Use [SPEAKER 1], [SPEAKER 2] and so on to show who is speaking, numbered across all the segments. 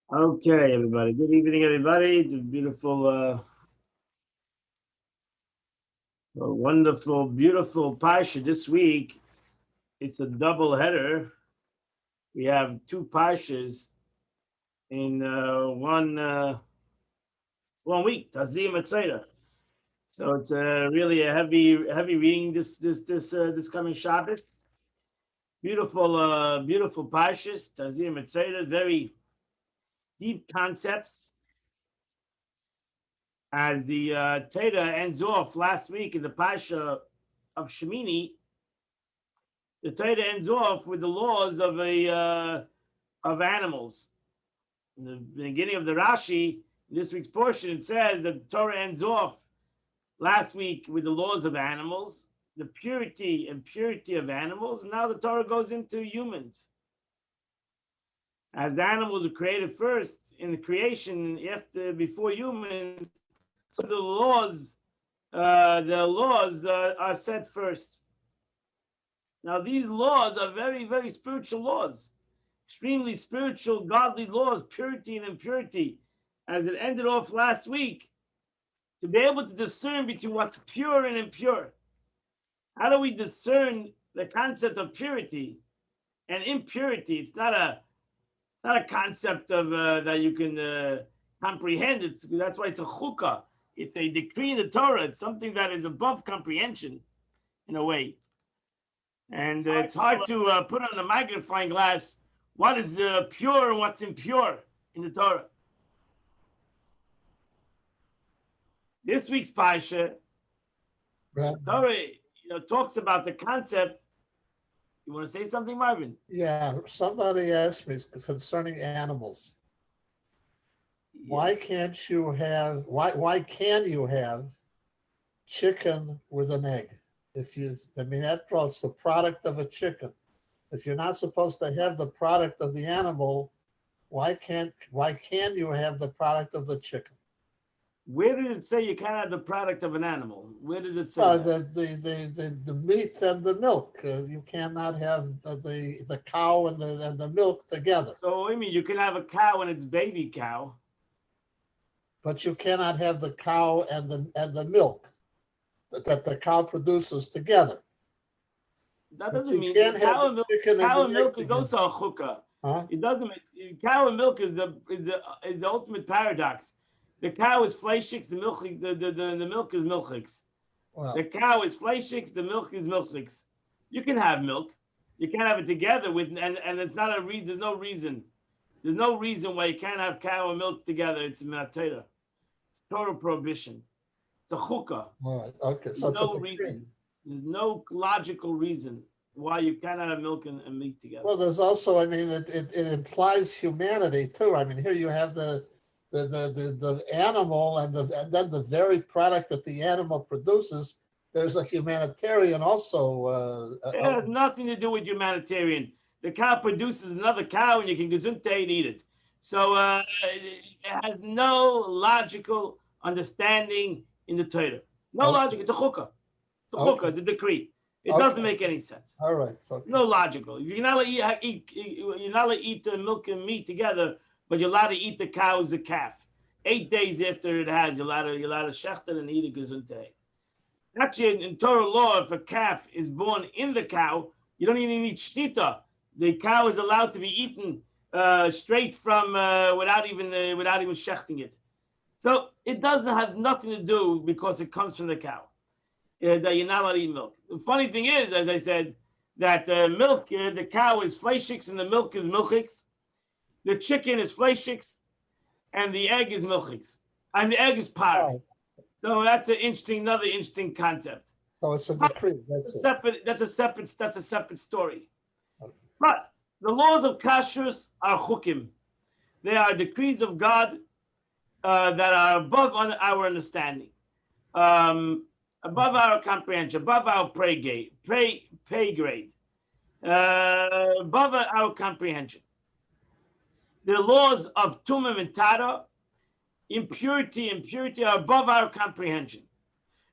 [SPEAKER 1] Okay, everybody. Good evening, everybody. It's a beautiful, wonderful, beautiful Parsha this week. It's a double header. We have two Parshas in one week. Tazria Mitzvah. So it's really a heavy reading this coming Shabbos. Beautiful Parshas. Tazria Mitzvah. Very deep concepts. As the Torah ends off last week in the Parsha of Shemini, the Torah ends off with the laws of animals. In the beginning of the Rashi, in this week's portion, it says that the Torah ends off last week with the laws of animals, the purity and purity of animals, and now the Torah goes into humans. As the animals are created first in the creation, before humans, so the laws are set first. Now, these laws are very, very spiritual laws, extremely spiritual, godly laws, purity and impurity. As it ended off last week, to be able to discern between what's pure and impure. How do we discern the concept of purity and impurity? It's not a concept of that you can comprehend. That's why it's a chukah. It's a decree in the Torah. It's something that is above comprehension, in a way. And it's hard to put on a magnifying glass what is pure and what's impure in the Torah. This week's Parsha, Torah, talks about the concept. You want to say something, Marvin?
[SPEAKER 2] Yeah, somebody asked me concerning animals. Yes. Why can you have chicken with an egg? After all, it's the product of a chicken. If you're not supposed to have the product of the animal, why can you have the product of the chicken?
[SPEAKER 1] Where did it say you can't have the product of an animal? Where does it say
[SPEAKER 2] the meat and the milk? You cannot have the cow and the milk together.
[SPEAKER 1] So I mean, you can have a cow and its baby cow,
[SPEAKER 2] but you cannot have the cow and the milk that the cow produces together.
[SPEAKER 1] That doesn't mean cow and milk is also a chukah. Huh? It doesn't. Cow and milk is the ultimate paradox. The cow is fleishiks, the milk is milchiks. Wow. The cow is fleishiks, the milk is milchiks. You can have milk. You can't have it together with, and it's not there's no reason. There's no reason why you can't have cow and milk together. It's a Torah. It's total prohibition. It's a chukah.
[SPEAKER 2] All right. Okay. So
[SPEAKER 1] there's no reason. There's no logical reason why you cannot have milk and meat together.
[SPEAKER 2] Well, there's also, it implies humanity too. Here you have the animal and then the very product that the animal produces. There's a humanitarian also.
[SPEAKER 1] It has nothing to do with humanitarian. The cow produces another cow and you can gesundheit and eat it. So it has no logical understanding in the Torah. No logic. It's a chukah. The chukah, it's a decree. It doesn't make any sense.
[SPEAKER 2] All right.
[SPEAKER 1] No logical. You're not allowed to eat milk and meat together, but you're allowed to eat the cow as a calf. 8 days after it has, you're allowed to shecht it and eat a gesundheit. Actually, in Torah law, if a calf is born in the cow, you don't even need shtita. The cow is allowed to be eaten straight from without even shechting it. So it has nothing to do because it comes from the cow. That you're not allowed to eat milk. The funny thing is, as I said, that milk, the cow is fleishiks and the milk is milchiks. The chicken is fleishiks and the egg is milchiks. And the egg is par. Oh. So that's another interesting concept.
[SPEAKER 2] So it's a decree.
[SPEAKER 1] That's a separate story. Okay. But the laws of kashrus are chukim. They are decrees of God that are above our understanding. Above our comprehension, above our pay grade, above our comprehension. The laws of tumim and tara, impurity are above our comprehension.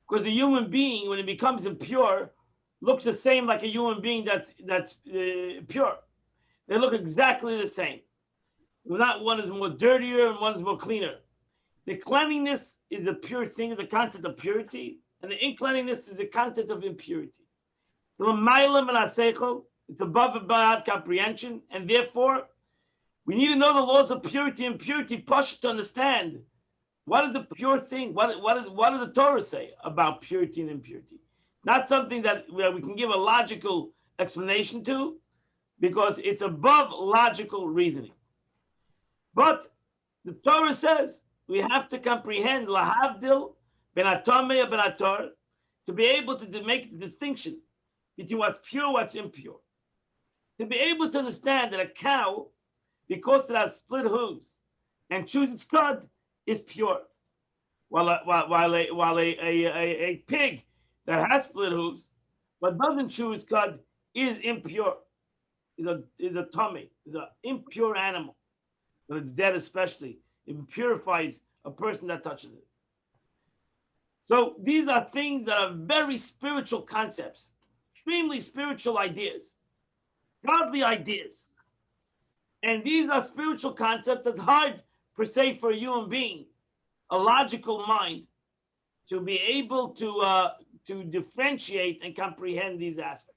[SPEAKER 1] Because the human being, when it becomes impure, looks the same like a human being that's pure. They look exactly the same. Not one is more dirtier and one is more cleaner. The cleanliness is a pure thing, is a concept of purity, and the uncleanliness is a concept of impurity. So it's above and beyond comprehension, and therefore we need to know the laws of purity and impurity, push to understand what is a pure thing. What does the Torah say about purity and impurity? Not something that we can give a logical explanation to, because it's above logical reasoning. But the Torah says we have to comprehend lahavdil ben atomei ben ator, to be able to make the distinction between what's pure, what's impure. To be able to understand that a cow, because it has split hooves and chews its cud, is pure, while a pig that has split hooves but doesn't chew its cud is impure. Is a tummy, is an impure animal. When it's dead, especially, it purifies a person that touches it. So these are things that are very spiritual concepts, extremely spiritual ideas, godly ideas. And these are spiritual concepts that's hard, per se, for a human being, a logical mind, to be able to differentiate and comprehend these aspects.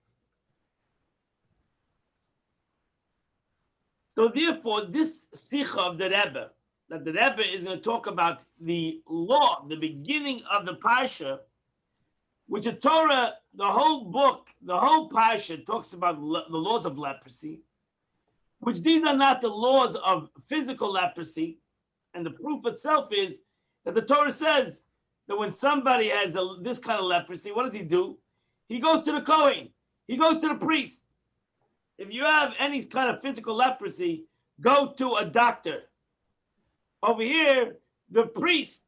[SPEAKER 1] So therefore, this Sikha of the Rebbe, that the Rebbe is going to talk about the law, the beginning of the Parsha, which the Torah, the whole book, the whole Parsha talks about the laws of leprosy, which these are not the laws of physical leprosy. And the proof itself is that the Torah says that when somebody has this kind of leprosy, what does he do? He goes to the Kohen. He goes to the priest. If you have any kind of physical leprosy, go to a doctor. Over here, the priest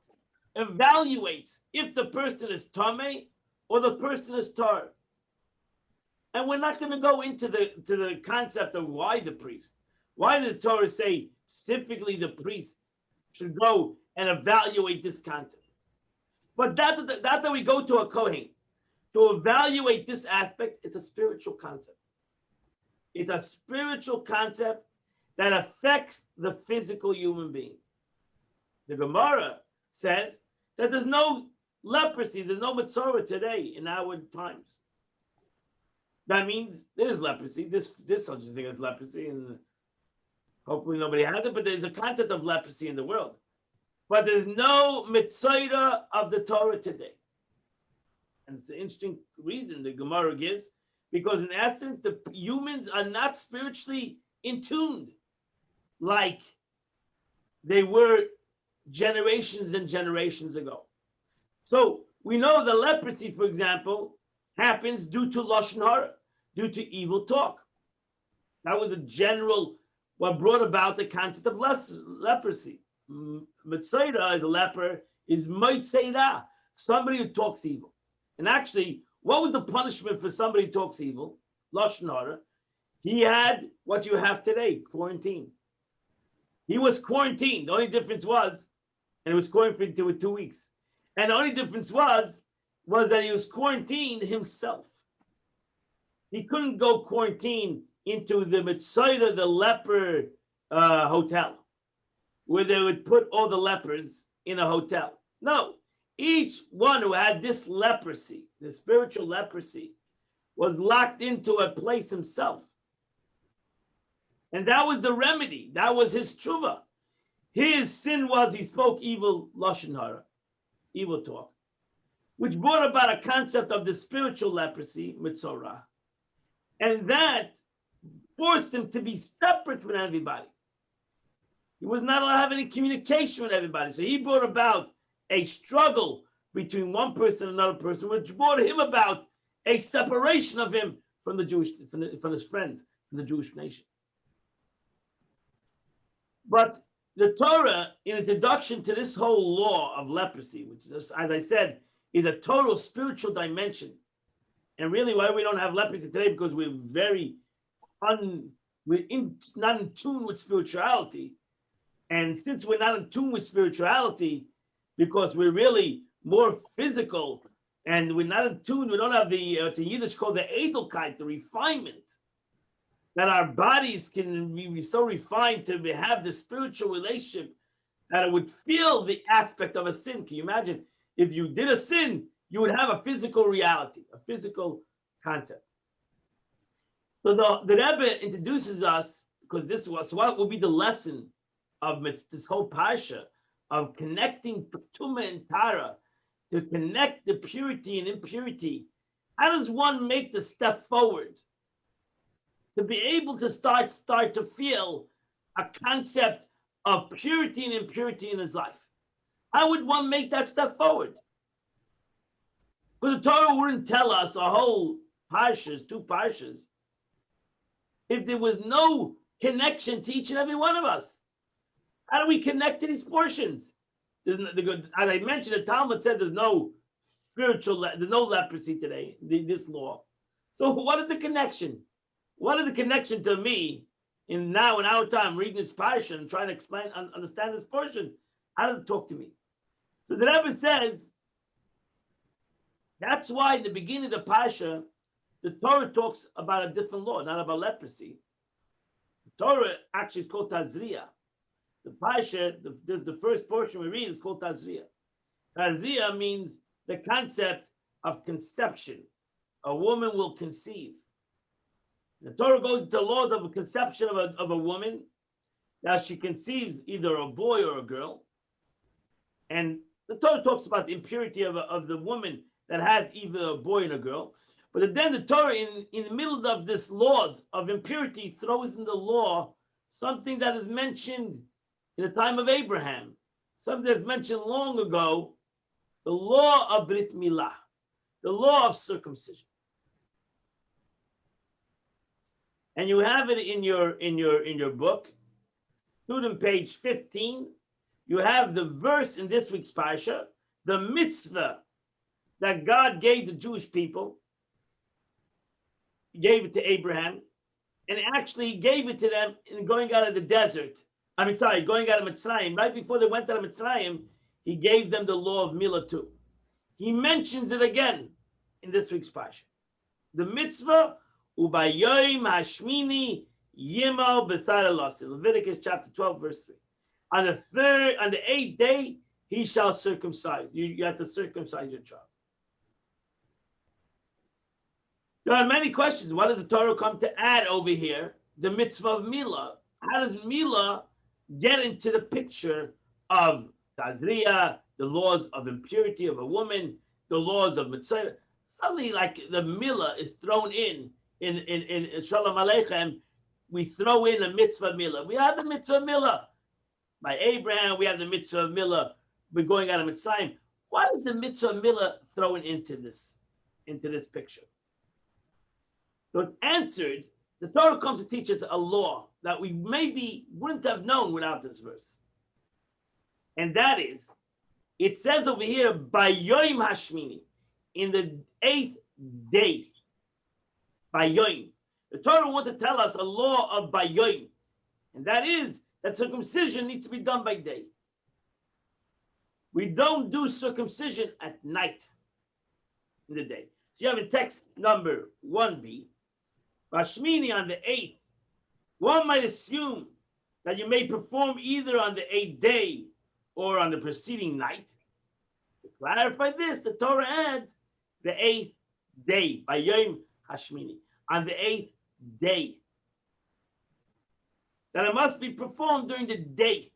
[SPEAKER 1] evaluates if the person is tamei or the person is tar. And we're not going to go into the concept of why the priest. Why did the Torah say specifically the priest should go and evaluate this concept? But that we go to a Kohen to evaluate this aspect, it's a spiritual concept. It's a spiritual concept that affects the physical human being. The Gemara says that there's no leprosy, there's no Mitzorah today in our times. That means there's leprosy. This such thing as leprosy, and hopefully nobody has it, but there's a concept of leprosy in the world. But there's no Mitzorah of the Torah today. And it's an interesting reason the Gemara gives, because in essence, the humans are not spiritually in tune like they were generations and generations ago. So we know the leprosy, for example, happens due to lashon hara, due to evil talk. That was a general, what brought about the concept of leprosy. Mitzayda as a leper is moitzayda, somebody who talks evil. And actually, what was the punishment for somebody who talks evil? Lashon hara. He had what you have today, quarantine. He was quarantined. The only difference was, and it was quarantined for 2 weeks. And the only difference was that he was quarantined himself. He couldn't go quarantine into the Mitzayda, the leper hotel, where they would put all the lepers in a hotel. No, each one who had this leprosy, the spiritual leprosy, was locked into a place himself. And that was the remedy. That was his tshuva. His sin was he spoke evil lashon hara, evil talk, which brought about a concept of the spiritual leprosy, mitzorah. And that forced him to be separate from everybody. He was not allowed to have any communication with everybody. So he brought about a struggle between one person and another person, which brought him about a separation of him from the Jewish, from his friends, from the Jewish nation. But the Torah, in introduction to this whole law of leprosy, which is, as I said, is a total spiritual dimension, and really why we don't have leprosy today, because we're not in tune with spirituality. And since we're not in tune with spirituality, because we're really more physical, and we're not in tune, we don't have the, it's in Yiddish called the edelkeit, the refinement that our bodies can be so refined to have the spiritual relationship that it would feel the aspect of a sin. Can you imagine if you did a sin, you would have a physical reality, a physical concept. So the Rebbe introduces us, because this was what will be the lesson of this whole parsha of connecting Tuma and Tara, to connect the purity and impurity. How does one make the step forward to be able to start to feel a concept of purity and impurity in his life? How would one make that step forward? Because the Torah wouldn't tell us a whole parshas, 2 parshas, if there was no connection to each and every one of us. How do we connect to these portions? As I mentioned, the Talmud said there's no there's no leprosy today, this law. So what is the connection? What is the connection to me in our time reading this parsha and trying to explain, understand this portion? How does it talk to me? So the Rebbe says, that's why in the beginning of the parsha, the Torah talks about a different law, not about leprosy. The Torah actually is called Tazria. The parsha, the first portion we read is called Tazria. Tazria means the concept of conception. A woman will conceive. The Torah goes into laws of a conception of a woman. Now she conceives either a boy or a girl. And the Torah talks about the impurity of the woman that has either a boy and a girl. But then the Torah, in the middle of this laws of impurity, throws in the law something that is mentioned in the time of Abraham, something that's mentioned long ago, the law of Brit Mila, the law of circumcision. And you have it in your book, student page 15. You have the verse in this week's parsha, the mitzvah that God gave the Jewish people. He gave it to Abraham, and actually he gave it to them in going out of the desert. Going out of Mitzrayim. Right before they went out of Mitzrayim, he gave them the law of Mila too. He mentions it again in this week's parsha. The mitzvah, ubayoim hashmini yimel b'sar elasi. Leviticus chapter 12, verse 3. On the 8th day, he shall circumcise. You have to circumcise your child. There are many questions. What does the Torah come to add over here? The mitzvah of Mila. How does Mila get into the picture of Tazria, the laws of impurity of a woman, the laws of Mitzvah? Suddenly, like the Mila is thrown in Shalom Aleichem, we throw in a mitzvah Mila. We have the mitzvah Mila by Abraham. We have the mitzvah Mila. We're going out of Mitzrayim. Why is the mitzvah Mila thrown into this picture? So it's answered. The Torah comes to teach us a law that we maybe wouldn't have known without this verse. And that is, it says over here, by Yoim Hashmini, in the 8th day, by Yoim. The Torah wants to tell us a law of by Yoim, and that is that circumcision needs to be done by day. We don't do circumcision at night in the day. So you have in text number 1b, Hashmini on the 8th. One might assume that you may perform either on the 8th day or on the preceding night. To clarify this, the Torah adds the 8th day, by Yom Hashmini, on the 8th day. That it must be performed during the day.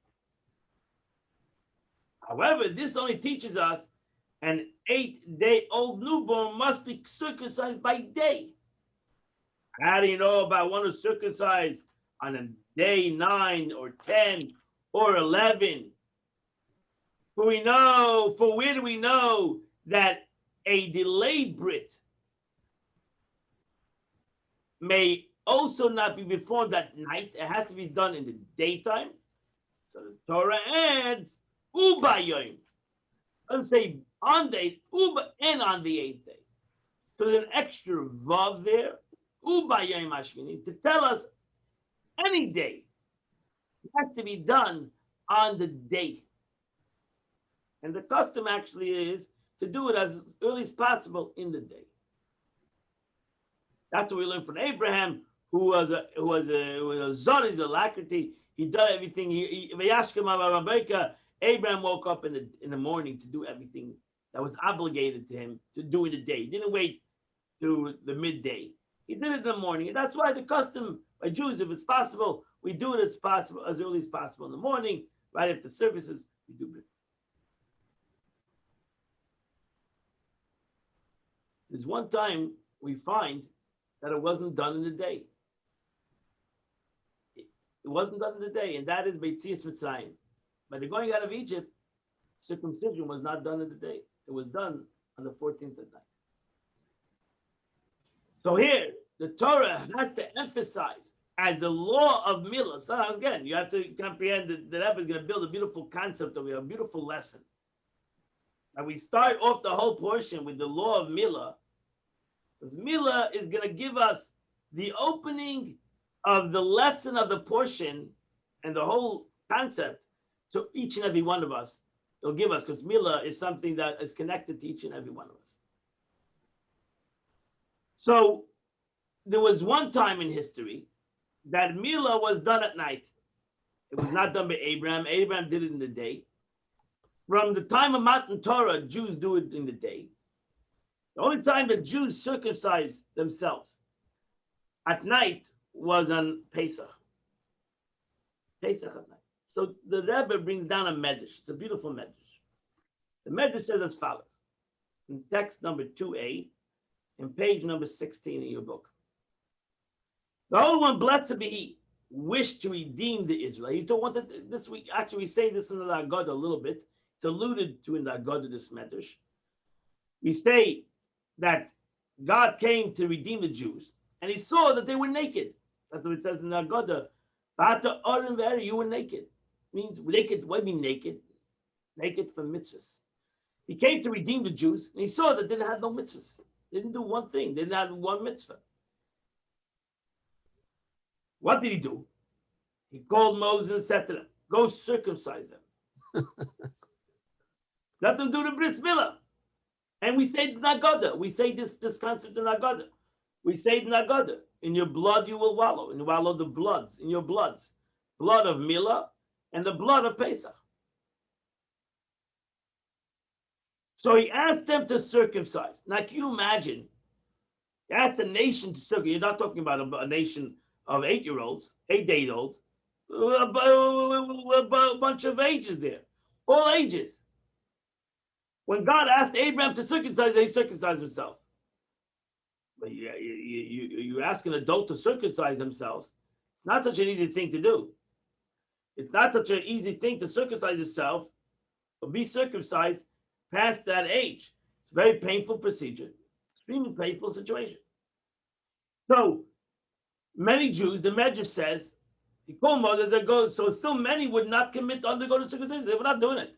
[SPEAKER 1] However, this only teaches us an 8-day-old newborn must be circumcised by day. How do you know about one who's circumcised on a day 9 or 10 or 11? For where do we know that a delayed Brit may also not be performed at night? It has to be done in the daytime. So the Torah adds ubayim. Let's say on the uba and on the 8th day. So there's an extra vav there, ubayim hashmini, to tell us any day. It has to be done on the day. And the custom actually is to do it as early as possible in the day. That's what we learn from Abraham, who was a zod, he's a alacrity. He did everything. Abraham woke up in the morning to do everything that was obligated to him to do in the day. He didn't wait to the midday. He did it in the morning. And that's why the custom by Jews, if it's possible, we do it as early as possible in the morning, right after services, we do it. There's one time we find that it wasn't done in the day. It wasn't done in the day, and that is Beitzias Mitzrayim. By the going out of Egypt, circumcision was not done in the day. It was done on the 14th at night. So here, the Torah has to emphasize as the law of Mila. So again, you have to comprehend that the Rebbe is going to build a beautiful concept of it, a beautiful lesson. And we start off the whole portion with the law of Mila, because Mila is going to give us the opening of the lesson of the portion and the whole concept to each and every one of us. It'll give us, because Mila is something that is connected to each and every one of us. So there was one time in history that Mila was done at night. It was not done by Abraham. Abraham did it in the day. From the time of Matan Torah, Jews do it in the day. The only time that Jews circumcise themselves at night was on Pesach. Pesach at night. So the Rebbe brings down a medrash. It's a beautiful medrash. The medrash says as follows. In text number 2a, in page number 16 in your book. The Holy One, blessed be He, wished to redeem the Israel. He wanted this week. Actually, we say this in the Haggadah a little bit. It's alluded to in the Haggadah, this medrash. We say that God came to redeem the Jews, and He saw that they were naked. That's what it says in the Haggadah. You were naked. Means naked. What do you mean naked? Naked for mitzvahs. He came to redeem the Jews, and He saw that they didn't have no mitzvahs. They didn't do one thing. They didn't have one mitzvah. What did He do? He called Moses and said to them, "Go circumcise them. Let them do the bris milah." And we say the Haggadah. We say this concept in Haggadah. We say in Haggadah, in your blood you will wallow. And you wallow the bloods, in your bloods. Blood of Mila and the blood of Pesach. So He asked them to circumcise. Now, can you imagine? He asked a nation to circumcise. You're not talking about a nation of 8-year-olds, 8-day-olds. A bunch of ages there. All ages. When God asked Abraham to circumcise, he circumcised himself. But you ask an adult to circumcise themselves. It's not such an easy thing to do. It's not such an easy thing to circumcise yourself or be circumcised past that age. It's a very painful procedure, extremely painful situation. So many Jews, the Medrash says, so still many would not commit to undergo the circumcision. They were not doing it.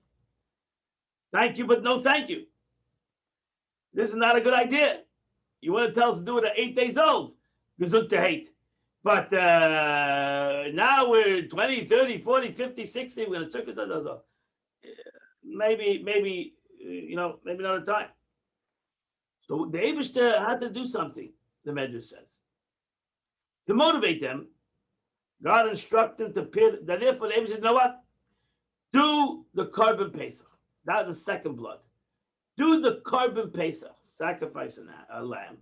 [SPEAKER 1] Thank you, but no thank you. This is not a good idea. You want to tell us to do it at 8 days old? Gesund to hate. But now we're 20, 30, 40, 50, 60. We're going to circumcise ourselves. Maybe another time. So the Eibishter had to do something, the Medrash says. To motivate them, God instructed them to that therefore the Eibishter said, you know what? Do the Korban Pesach. That was the second blood. Do the Korban Pesach, sacrifice a lamb.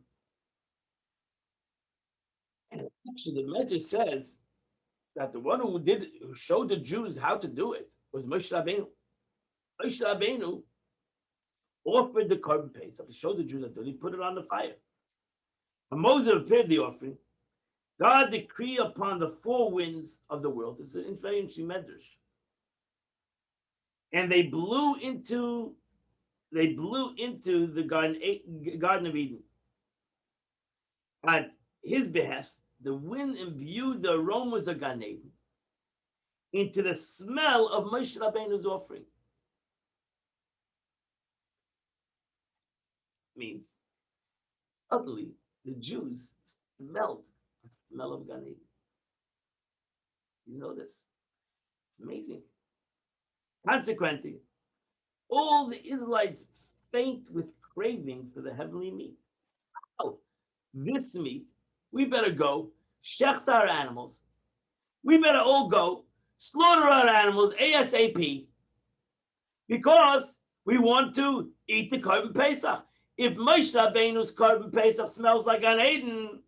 [SPEAKER 1] And actually, the Medrash says that the one who showed the Jews how to do it was Moshe Rabbeinu. Moshe Rabbeinu offered the Korban Pesach. He showed the Jews how to do it. He put it on the fire. When Moses prepared the offering, God decreed upon the 4 winds of the world. It's a very interesting Medrash. And they blew into the Garden of Eden. At His behest, the wind imbued the aromas of Gan Eden into the smell of Moshe Rabbeinu's offering. Means suddenly the Jews smelled the smell of Gan Eden. You know this? It's amazing. Consequently, all the Israelites faint with craving for the heavenly meat. Oh, this meat, we better go shecht our animals. We better all go slaughter our animals ASAP because we want to eat the Korban Pesach. If Moshe Rabbeinu's Korban Pesach smells like Gan Eden,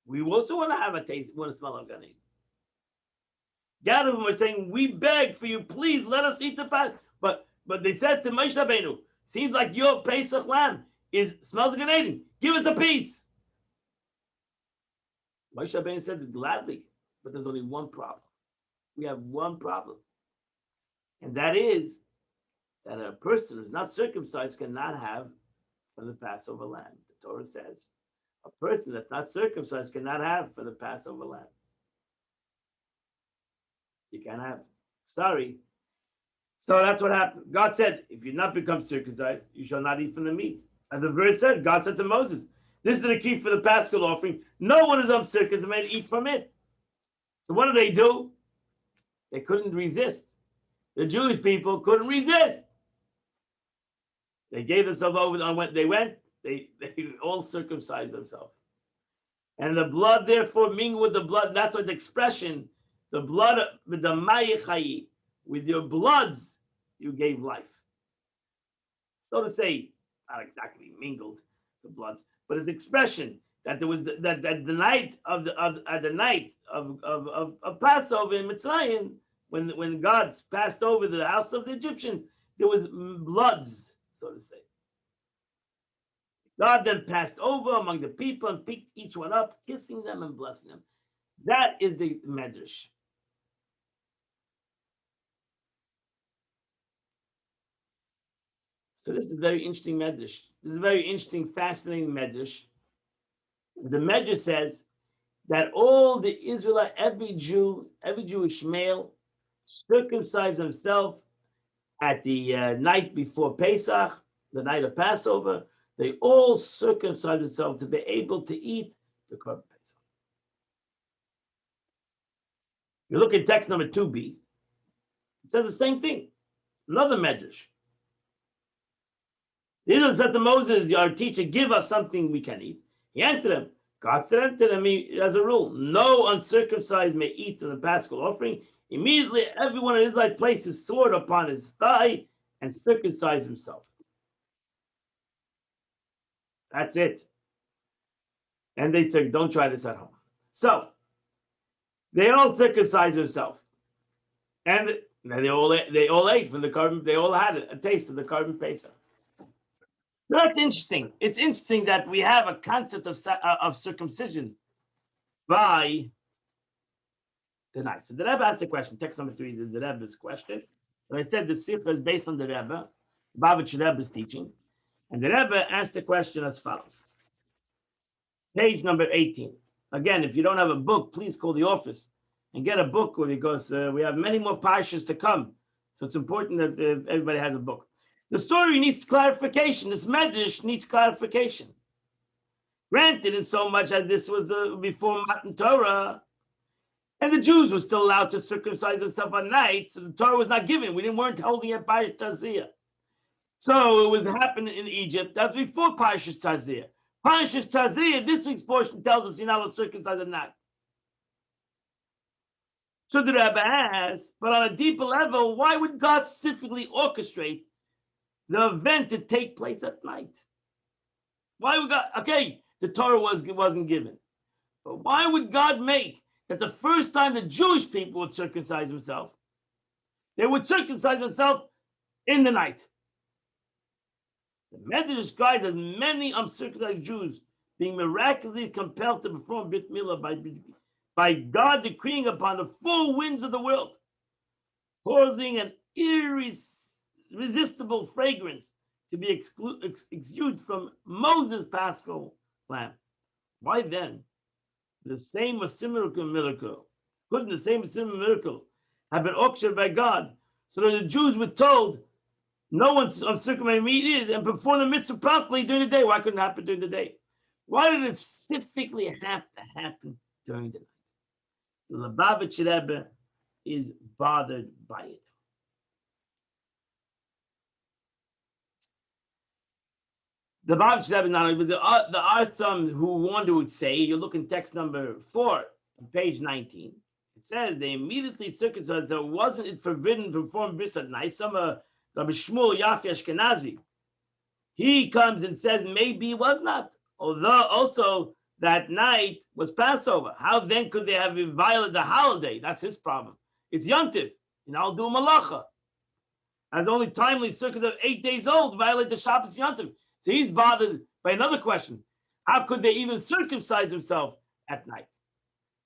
[SPEAKER 1] we also want to have a taste, want to smell like Gan Eden. Gadol were saying, we beg for you, please let us eat the Pesach. But they said to Moshe Rabbeinu, seems like your Pesach lamb smells like Gan Eden. Give us a piece. Moshe Rabbeinu said gladly, but there's only one problem. We have one problem. And that is that a person who's not circumcised cannot have from the Passover lamb. The Torah says a person that's not circumcised cannot have from the Passover lamb. You can't have. Sorry. So that's what happened. God said, if you not become circumcised, you shall not eat from the meat. As the verse said, God said to Moses, this is the key for the Paschal offering. No one is uncircumcised may eat from it. So what do? They couldn't resist. The Jewish people couldn't resist. They gave themselves over on when they went, they all circumcised themselves. And the blood, therefore, mingled with the blood. That's what the expression, the blood, with the mayichayi, with your bloods, you gave life. So to say, not exactly mingled the bloods, but it's expression that there was that the night of Passover in Mitzrayim, when God passed over the house of the Egyptians, there was bloods, so to say. God then passed over among the people and picked each one up, kissing them and blessing them. That is the Medrash. So this is a very interesting Medrash. This is a very interesting, fascinating Medrash. The Medrash says that all the Israelite, every Jew, every Jewish male, circumcised himself at the night before Pesach, the night of Passover. They all circumcised themselves to be able to eat the Korban Pesach. You look at text number 2b, it says the same thing. Another Medrash. The Israel said to Moses, our teacher, give us something we can eat. He answered them, God said to them as a rule, no uncircumcised may eat of the Paschal offering. Immediately, everyone in Israel placed his sword upon his thigh and circumcised himself. That's it. And they said, don't try this at home. So, they all circumcised themselves. And they all ate from the Korban, they all had a taste of the Korban Pesach. That's interesting. It's interesting that we have a concept of circumcision by the night. So the Rebbe asked a question. Text number 3 is the Rebbe's question. And I said the Sikha is based on the Rebbe, Babich Rebbe's teaching. And the Rebbe asked the question as follows. Page number 18. Again, if you don't have a book, please call the office and get a book because we have many more parshas to come. So it's important that everybody has a book. The story needs clarification. This Medrash needs clarification. Granted, in so much as this was before Matan Torah, and the Jews were still allowed to circumcise themselves at night, so the Torah was not given. We weren't holding it Parshat Tazria. So it was happening in Egypt. That's before Parshat Tazria. Parshat Tazria, this week's portion tells us you're not allowed to circumcise at night. So the Rebbe asks, but on a deeper level, why would God specifically orchestrate the event to take place at night? Why would God? Okay, the Torah wasn't given, but why would God make that the first time the Jewish people would circumcise themselves, they would circumcise themselves in the night? The Medrash describes as many uncircumcised Jews being miraculously compelled to perform Brit Mila by God decreeing upon the four winds of the world, causing an irresistible fragrance to be exuded from Moses' Paschal lamb. Why then? The same or similar miracle, couldn't the same or similar miracle have been orchestrated by God so that the Jews were told no one's uncircumcised may eat it and perform the mitzvah properly during the day? Why couldn't it happen during the day? Why did it specifically have to happen during the night? The Lubavitch Rebbe is bothered by it. The Blockage is not only, but there are some who want to say, you look in text number 4, page 19. It says they immediately circumcised. So wasn't it forbidden to perform bris at night? Some Rabbi Shmuel Yafi Ashkenazi, he comes and says maybe it was not. Although also that night was Passover. How then could they have violated the holiday? That's his problem. It's Yontif. I'll do malacha. As only timely circumcised 8 days old violate the Shabbos Yontif. So he's bothered by another question. How could they even circumcise themselves at night?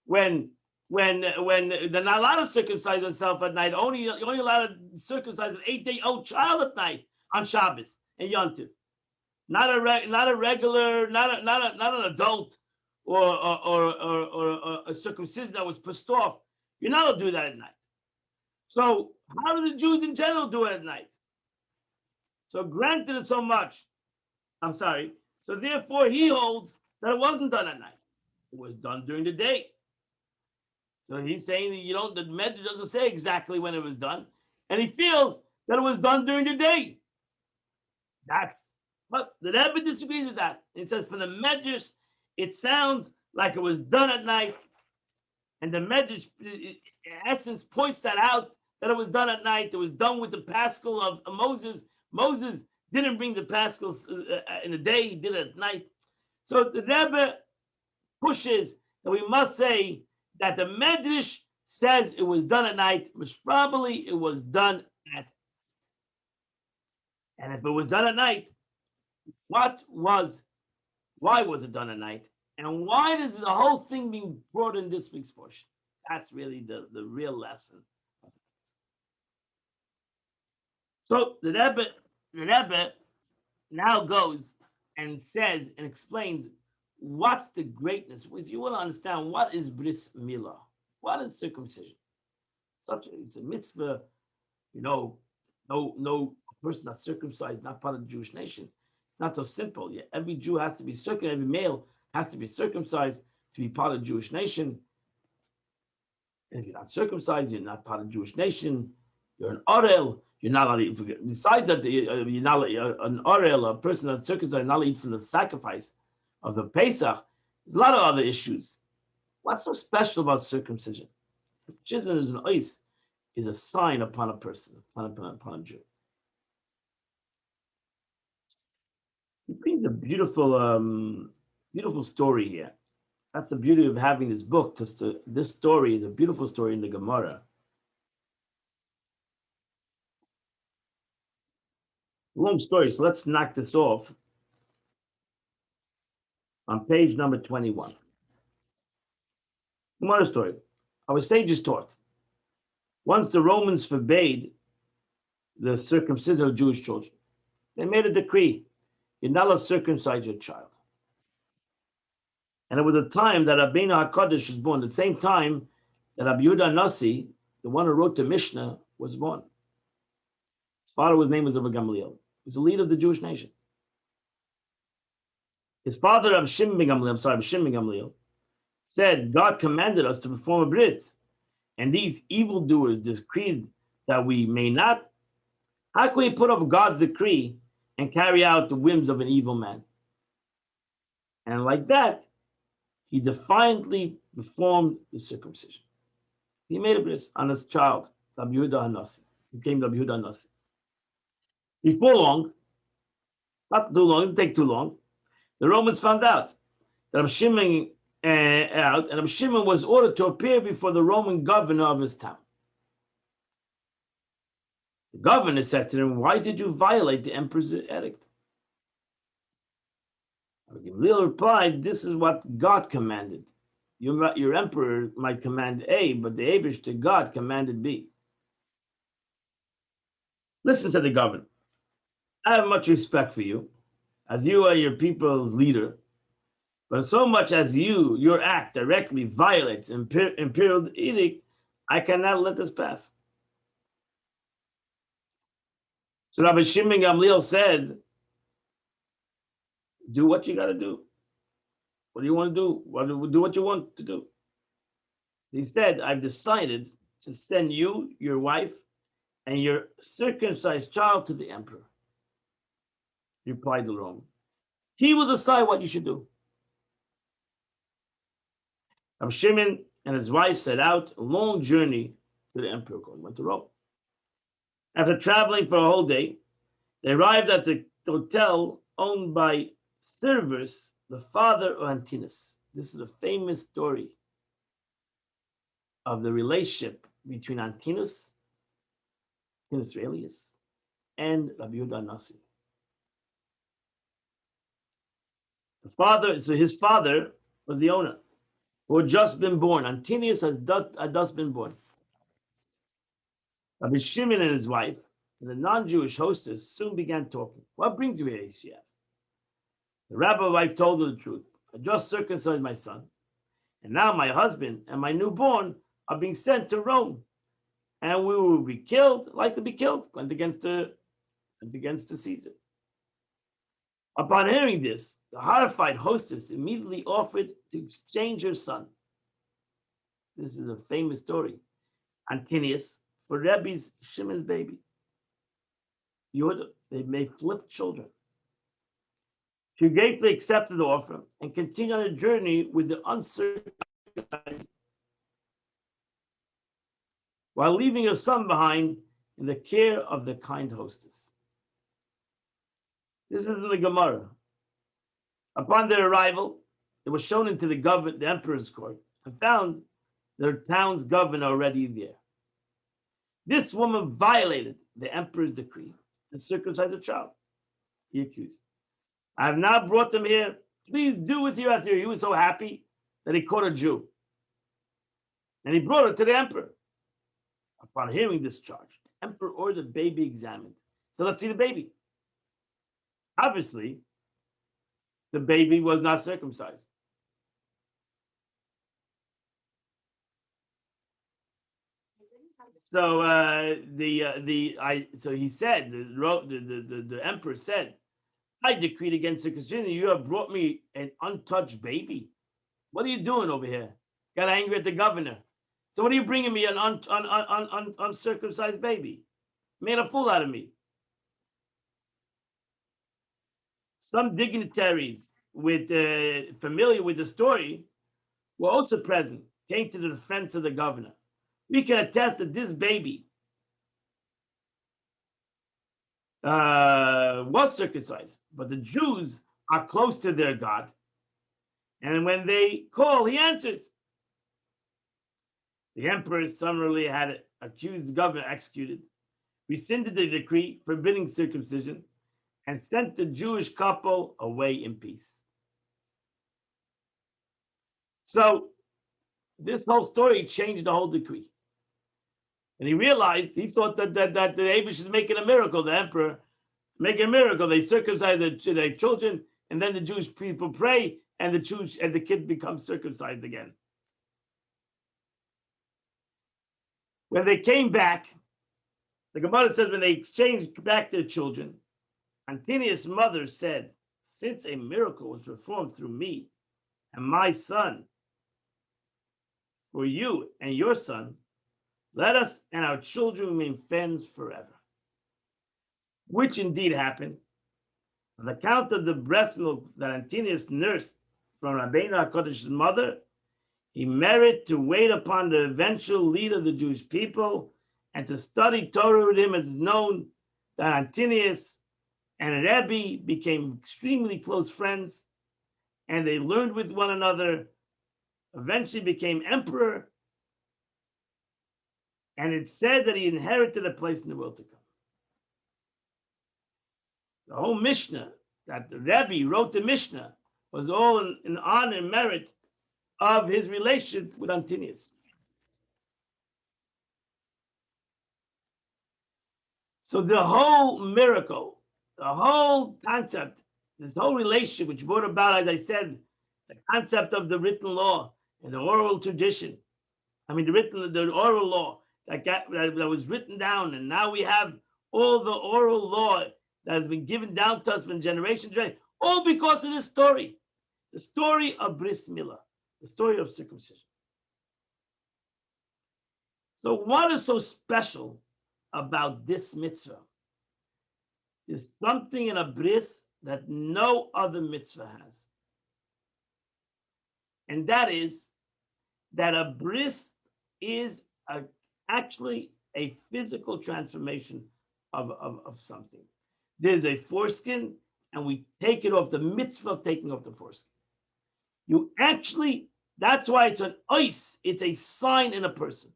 [SPEAKER 1] When they're not allowed to circumcise themselves at night, you're only allowed to circumcise an 8-day-old child at night on Shabbos and Yontif. Not a regular, not an adult or a circumcision that was pissed off. You're not allowed to do that at night. So how do the Jews in general do it at night? So granted it so much. I'm sorry. So therefore he holds that it wasn't done at night. It was done during the day. So he's saying that the Medrash doesn't say exactly when it was done, and he feels that it was done during the day. But the Rebbe disagrees with that. He says from the Medrash, it sounds like it was done at night, and the Medrash, in essence, points that out that it was done at night. It was done with the Paschal of Moses. Moses didn't bring the Paschals in the day; he did it at night. So the Rebbe pushes that we must say that the Medrash says it was done at night, which probably it was done at night. And if it was done at night, why was it done at night? And why is the whole thing being brought in this week's portion? That's really the real lesson. So the Rebbe now goes and says and explains what's the greatness. If you want to understand what is bris Mila, what is circumcision? It's a mitzvah, no person that's circumcised, not part of the Jewish nation. It's not so simple. Yeah, every Jew has to be circumcised, every male has to be circumcised to be part of the Jewish nation. And if you're not circumcised, you're not part of the Jewish nation. You're an orel. You're not allowed to eat. Besides that, you're not an orel, a person that's circumcised, you're not allowed to eat from the sacrifice of the Pesach. There's a lot of other issues. What's so special about circumcision? Circumcision is an ois, is a sign upon a person, upon a Jew. He brings a beautiful, beautiful story here. That's the beauty of having this book. This story is a beautiful story in the Gemara. Long story, so let's knock this off on page number 21. Gemara story. Our sages taught, once the Romans forbade the circumcision of Jewish children, they made a decree, you're not allowed to circumcise your child. And it was a time that Rabbeinu HaKadosh was born, the same time that Rabbi Yehuda Nasi, the one who wrote the Mishnah, was born. His father's name was Rabbi Gamliel. He was the leader of the Jewish nation. His father, Rabbi Shimon ben Gamliel, said, God commanded us to perform a brit, and these evildoers decreed that we may not. How can we put up God's decree and carry out the whims of an evil man? And like that, he defiantly performed the circumcision. He made a bris on his child, Rabbi Yehuda HaNasi. He became Rabbi Yehuda HaNasi. Before long, not too long, it didn't take too long, the Romans found out that Rabbi Shimon and Rabbi Shimon was ordered to appear before the Roman governor of his town. The governor said to him, why did you violate the emperor's edict? Rabbi Gamliel replied, this is what God commanded. Your emperor might command A, but the Eibishter God commanded B. Listen, said the governor, I have much respect for you, as you are your people's leader, but so much as your act directly violates imperial edict, I cannot let this pass. So Rabbi Shimon Gamliel said, do what you got to do. What do you want to do? Do what you want to do. He said, I've decided to send you, your wife, and your circumcised child to the emperor, replied the Roman. He will decide what you should do. Rabbi Shimon and his wife set out a long journey to the emperor. He went to Rome. After traveling for a whole day, they arrived at the hotel owned by Servus, the father of Antinous. This is a famous story of the relationship between Antinous Aelius, and Rabbi Yehuda Nasi. His father was the owner, who had just been born. Antinous had just been born. Rabbi Shimon and his wife and the non-Jewish hostess soon began talking. What brings you here? She asked. The rabbi wife told her the truth. I just circumcised my son, and now my husband and my newborn are being sent to Rome, and we will be killed, like to be killed, went against the Caesar. Upon hearing this, the horrified hostess immediately offered to exchange her son. This is a famous story. Antinius for Rebbe's Shimon's baby. Yehuda, they may flip children. She gratefully accepted the offer and continued on a journey with the uncircumcised, while leaving her son behind in the care of the kind hostess. This is in the Gemara. Upon their arrival, they were shown into the emperor's court and found their town's governor already there. This woman violated the emperor's decree and circumcised a child. He accused. I have now brought them here. Please do with you as you. He was so happy that he caught a Jew. And he brought her to the emperor. Upon hearing this charge, the emperor ordered the baby examined. So let's see the baby. Obviously, the baby was not circumcised. So so he said, the emperor said, I decreed against circumcision. You have brought me an untouched baby. What are you doing over here? Got angry at the governor. So what are you bringing me an uncircumcised baby? Made a fool out of me. Some dignitaries familiar with the story were also present, came to the defense of the governor. We can attest that this baby was circumcised, but the Jews are close to their God. And when they call, he answers. The emperor summarily had accused the governor executed, rescinded the decree forbidding circumcision, and sent the Jewish couple away in peace. So this whole story changed the whole decree. And he realized, he thought that the Abish is making a miracle, the emperor, making a miracle. They circumcise their children, and then the Jewish people pray, and the kid becomes circumcised again. When they came back, the Gemara says when they exchanged back their children, Antinius' mother said, since a miracle was performed through me and my son, for you and your son, let us and our children remain friends forever. Which indeed happened. On account of the breast milk that Antinius nursed from Rabbeinu HaKodesh's mother, he merited to wait upon the eventual leader of the Jewish people and to study Torah with him, as is known that Antinius and Rebbe became extremely close friends, and they learned with one another, eventually became emperor, and it's said that he inherited a place in the world to come. The whole Mishnah, that the Rebbe wrote the Mishnah, was all in honor and merit of his relationship with Antinius. So the whole miracle, the whole concept, this whole relationship, which brought about, as I said, the concept of the written law and the oral tradition. The oral law that was written down, and now we have all the oral law that has been given down to us from generation to generation, all because of this story, the story of Bris Mila, the story of circumcision. So what is so special about this mitzvah? There's something in a bris that no other mitzvah has. And that is that a bris is actually a physical transformation of something. There's a foreskin, and we take it off, the mitzvah of taking off the foreskin. You actually, that's why it's an ice, it's a sign in a person.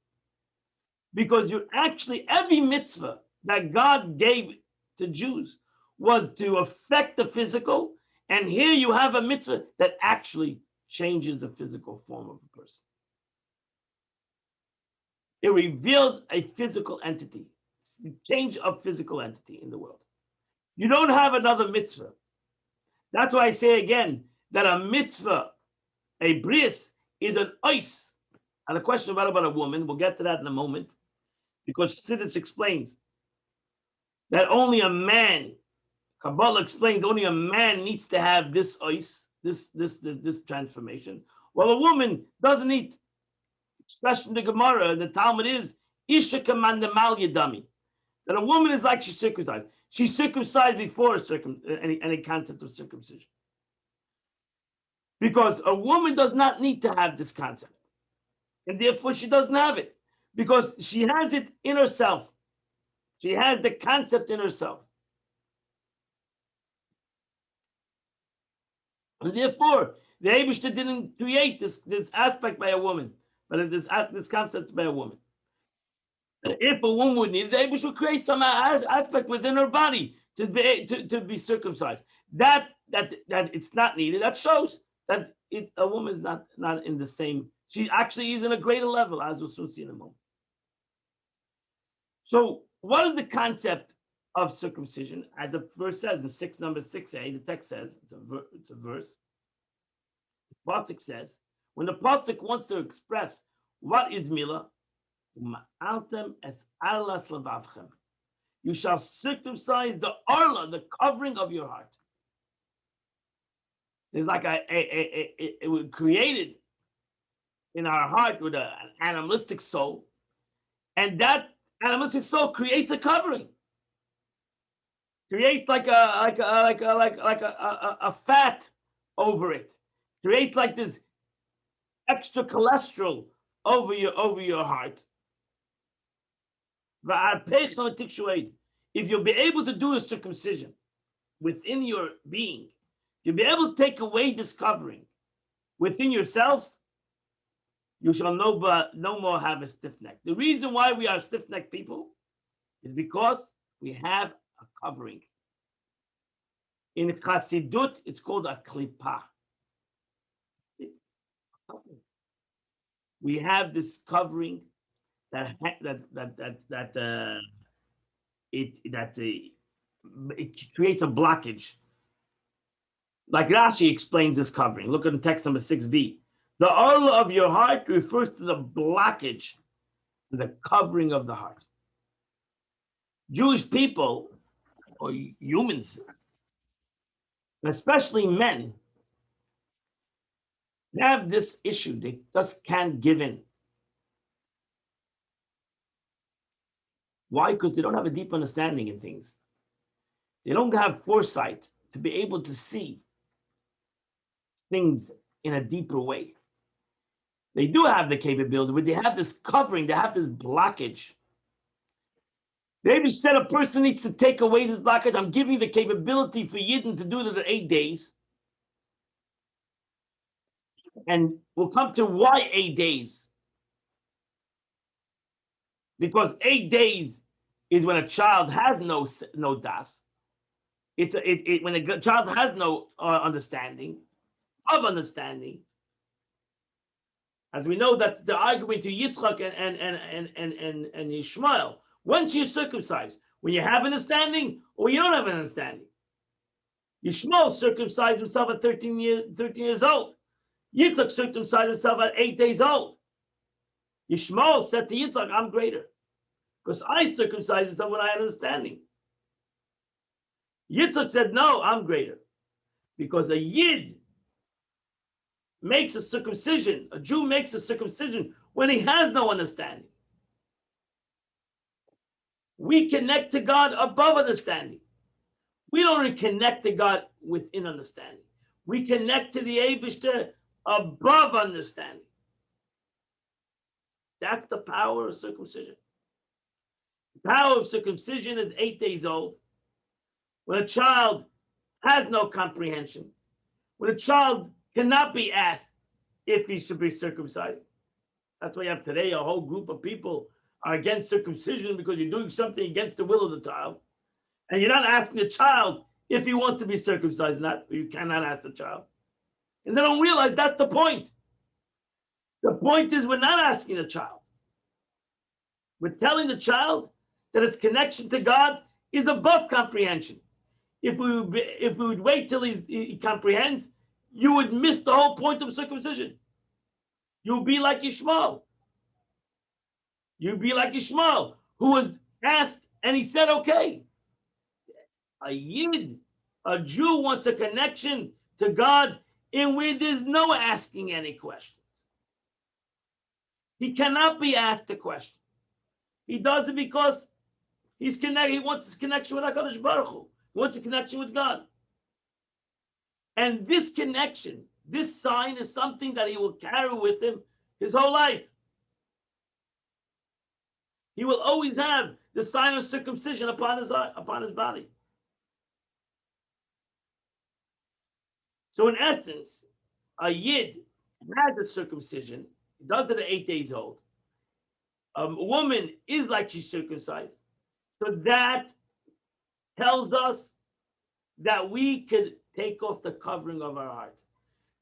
[SPEAKER 1] Because you actually, every mitzvah that God gave to Jews was to affect the physical, and here you have a mitzvah that actually changes the physical form of a person. It reveals a physical entity, change of physical entity in the world. You don't have another mitzvah. That's why I say again that a mitzvah, a bris, is an ice. And a question about a woman, we'll get to that in a moment, because Chassidus explains that only a man, Kabbalah explains, only a man needs to have this ice, this transformation. Well, a woman doesn't need. Especially in the Gemara, the Talmud is Isha Kamandamal Yadami. That a woman is like she's circumcised. She's circumcised before any concept of circumcision. Because a woman does not need to have this concept. And therefore she doesn't have it. Because she has it in herself. She has the concept in herself. And therefore, the Eibishter didn't create this aspect by a woman, but this concept by a woman. If a woman would need it, the Eibishter would create some aspect within her body to be circumcised. That it's not needed. That shows that a woman is not in the same. She actually is in a greater level, as we'll soon see in a moment. So, what is the concept of circumcision? As the verse says in number 6a, the text says, it's a verse. The pasuk says, when the pasuk wants to express what is Mila, you shall circumcise the arla, the covering of your heart. There's like it was created in our heart with an animalistic soul, and that animalistic soul creates a covering, creates like a fat over it, creates like this extra cholesterol over your heart. If you'll be able to do a circumcision within your being, you'll be able to take away this covering within yourselves, you shall no more have a stiff neck. The reason why we are stiff necked people is because we have a covering. In Chassidut, it's called a klipa. We have this covering that it creates a blockage. Like Rashi explains this covering. Look at the text number 6b. The arla of your heart refers to the blockage, the covering of the heart. Jewish people, or humans, especially men, have this issue. They just can't give in. Why? Because they don't have a deep understanding in things. They don't have foresight to be able to see things in a deeper way. They do have the capability, but they have this covering, they have this blockage. Maybe said a person needs to take away this blockage. I'm giving the capability for Yidden to do it in 8 days. And we'll come to why 8 days. Because 8 days is when a child has no das. When a child has no understanding. As we know that the argument to Yitzchak and Yishmael, once you're circumcised, when you have understanding or you don't have an understanding. Yishmael circumcised himself at 13 years old. Yitzchak circumcised himself at 8 days old. Yishmael said to Yitzchak, I'm greater. Because I circumcised myself when I had understanding. Yitzchak said, no, I'm greater. Because a Yid makes a circumcision, a Jew makes a circumcision when he has no understanding. We connect to God above understanding. We don't connect to God within understanding. We connect to the Eibishter above understanding. That's the power of circumcision. The power of circumcision is 8 days old. When a child has no comprehension, when a child cannot be asked if he should be circumcised. That's why you have today a whole group of people are against circumcision because you're doing something against the will of the child. And you're not asking the child if he wants to be circumcised or not. You cannot ask the child. And they don't realize that's the point. The point is we're not asking the child. We're telling the child that its connection to God is above comprehension. If we would wait till he comprehends, you would miss the whole point of circumcision. You'll be like Ishmael. You'd be like Ishmael, who was asked and he said, okay. A Yid, a Jew, wants a connection to God in where there's no asking any questions. He cannot be asked a question. He does it because he's connected. He wants his connection with HaKadosh Baruch Hu. He wants a connection with God. And this connection, this sign is something that he will carry with him his whole life. He will always have the sign of circumcision upon his body. So in essence, a Yid has a circumcision. He does it at 8 days old. A woman is like she's circumcised. So that tells us that we could take off the covering of our heart.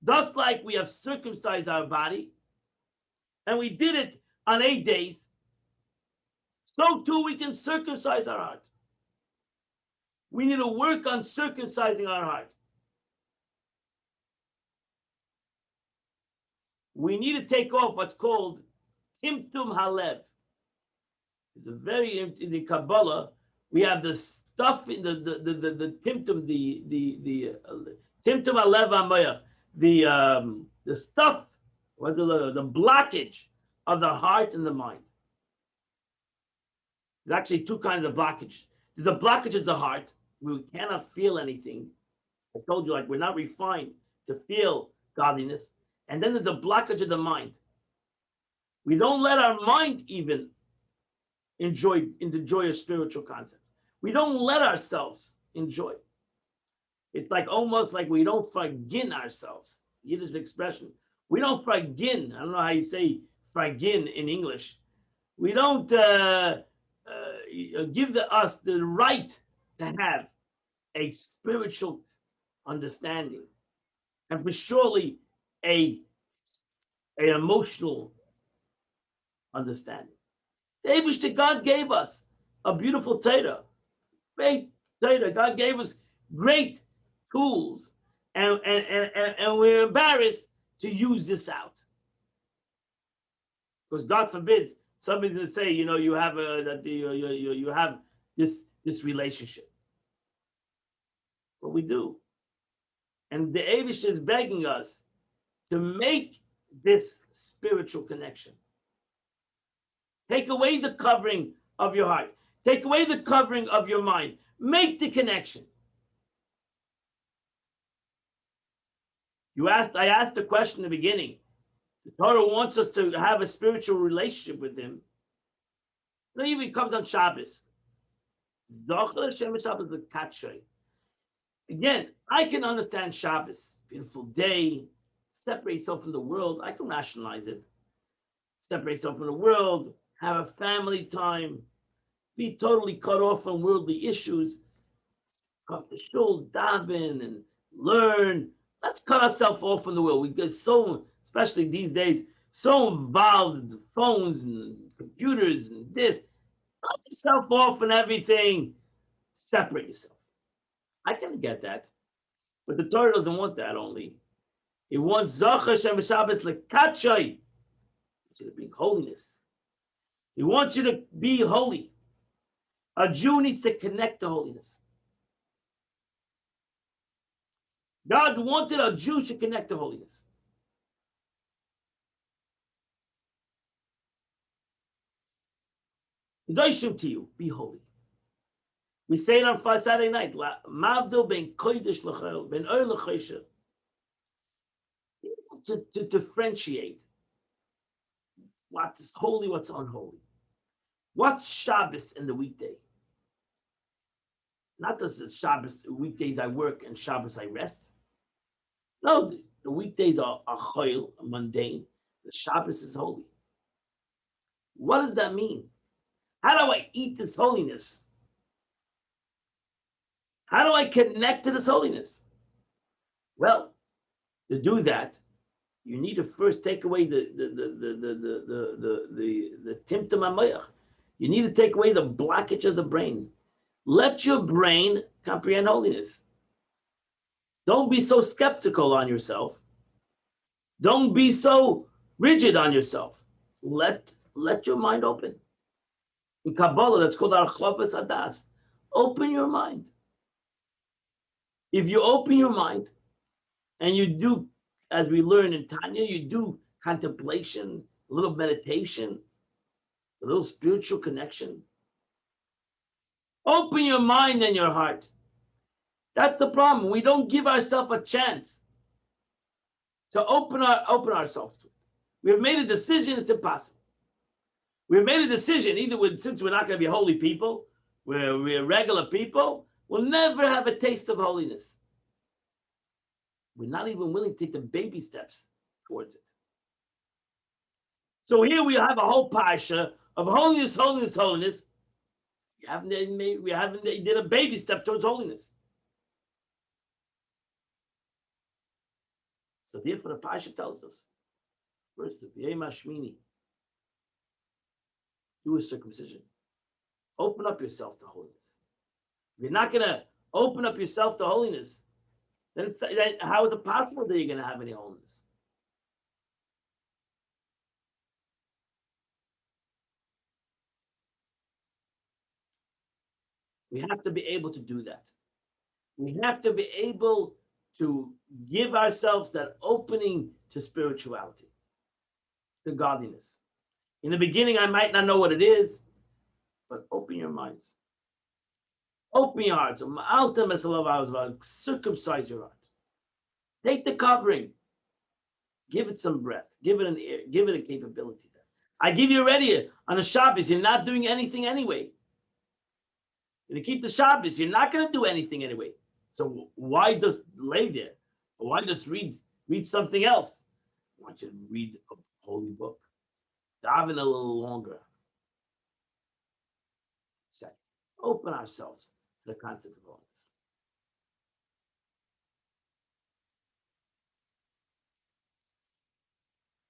[SPEAKER 1] Just like we have circumcised our body, and we did it on 8 days, so too we can circumcise our heart. We need to work on circumcising our heart. We need to take off what's called Timtum Halev. It's a very, in the Kabbalah, we have the stuff in the Timtum, the Timtum Halev HaMoyach, the stuff, the blockage of the heart and the mind. There's actually two kinds of blockage. There's a blockage of the heart, where we cannot feel anything. I told you, like, we're not refined to feel godliness. And then there's a blockage of the mind. We don't let our mind even enjoy a spiritual concept. We don't let ourselves enjoy. It's like almost like we don't vergin ourselves. Yiddish expression. We don't vergin. I don't know how you say vergin in English. We don't give us the right to have a spiritual understanding, and for surely a emotional understanding. The Eibishter God gave us a beautiful Torah, great Torah. God gave us great tools, and we're embarrassed to use this out, because God forbids somebody's going to say, you have you have this relationship. But we do, and the Eibishter is begging us to make this spiritual connection. Take away the covering of your heart. Take away the covering of your mind. Make the connection. I asked the question in the beginning. The Torah wants us to have a spiritual relationship with him. It even comes on Shabbos. Again, I can understand Shabbos, beautiful day, separate yourself from the world. I can rationalize it. Separate yourself from the world, have a family time, be totally cut off from worldly issues, come to shul, daven, and learn. Let's cut ourselves off from the world. We get so, especially these days, so involved in phones and computers and this. Cut yourself off and everything. Separate yourself. I can get that. But the Torah doesn't want that only. It wants Zachar Shem Shabbos Lekatchay. To bring holiness. He wants you to be holy. A Jew needs to connect to holiness. God wanted a Jew to connect to holiness. To you, be holy. We say it on Saturday night. Mavdil ben kodesh l'chol, ben oil l'chosher. To differentiate what is holy, what's unholy. What's Shabbos in the weekday? Not just the Shabbos, weekdays I work and Shabbos I rest. No, the weekdays are choil, mundane. The Shabbos is holy. What does that mean? How do I eat this holiness? How do I connect to this holiness? Well, to do that, you need to first take away the timtum hamayach. You need to take away the blockage of the brain. Let your brain comprehend holiness. Don't be so skeptical on yourself. Don't be so rigid on yourself. Let your mind open. In Kabbalah, that's called archlavas adas. Open your mind. If you open your mind and you do, as we learn in Tanya, you do contemplation, a little meditation, a little spiritual connection. Open your mind and your heart. That's the problem. We don't give ourselves a chance to open ourselves to it. We have made a decision, it's impossible. We've made a decision, since we're not going to be holy people, we're regular people, we'll never have a taste of holiness. We're not even willing to take the baby steps towards it. So here we have a whole parsha of holiness, holiness, holiness. We haven't did a baby step towards holiness. So therefore the parsha tells us, first, do a circumcision. Open up yourself to holiness. If you're not going to open up yourself to holiness, then how is it possible that you're going to have any holiness? We have to be able to do that. We have to be able to give ourselves that opening to spirituality, to godliness. In the beginning, I might not know what it is, but open your minds. Open your hearts. Circumcise your heart. Take the covering. Give it some breath. Give it an ear. Give it a capability. I give you already on a Shabbos. You're not doing anything anyway. If you keep the Shabbos, you're not going to do anything anyway. So why just lay there? Why just read something else? I want you to read a holy book. Daven a little longer. Second, open ourselves to the content of holiness.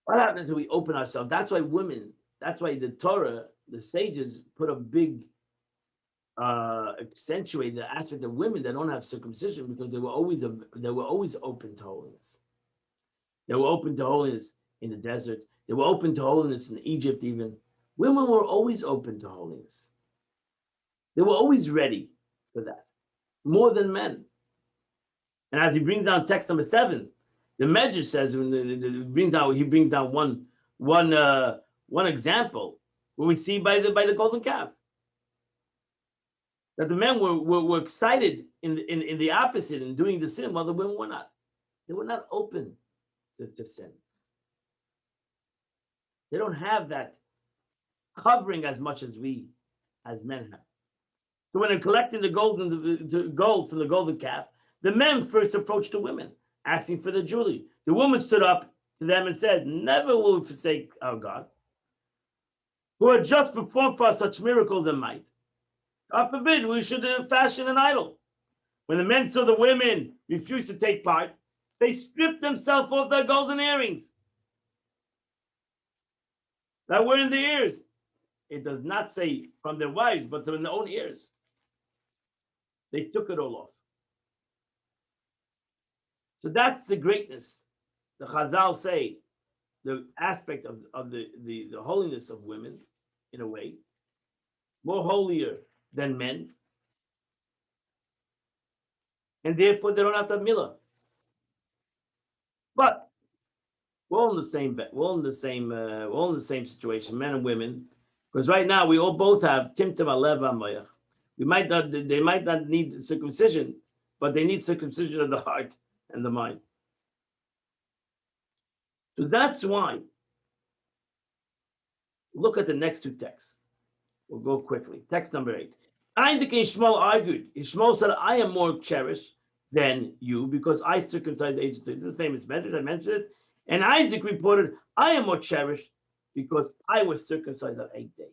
[SPEAKER 1] What happens when we open ourselves? That's why the Torah, the sages put a big accentuate the aspect of women that don't have circumcision, because they were always open to holiness. They were open to holiness in the desert. They were open to holiness in Egypt even. Women were always open to holiness. They were always ready for that, more than men. And as he brings down text number 7, the Medrash says, he brings down one example where we see by the golden calf that the men were excited in the opposite, in doing the sin, while the women were not. They were not open to sin. They don't have that covering as much as we, as men, have. So when they're collecting the gold from the golden calf, the men first approached the women, asking for the jewelry. The woman stood up to them and said, "Never will we forsake our God, who had just performed for us such miracles and might. God forbid we should fashion an idol." When the men saw the women refuse to take part, they stripped themselves of their golden earrings that were in their ears. It does not say from their wives, but from their own ears. They took it all off. So that's the greatness. The Chazal say the aspect of the holiness of women, in a way, more holier than men, and therefore they don't have to have Mila. But we're all in the same situation, men and women, because right now we all both have Timtum Alev Amoyach. They might not need circumcision, but they need circumcision of the heart and the mind. So that's why. Look at the next two texts. We'll go quickly. Text number 8. Isaac and Ishmael argued. Ishmael said, I am more cherished than you because I circumcised age 30. This is a famous message. I mentioned it. And Isaac reported, I am more cherished because I was circumcised on 8th day.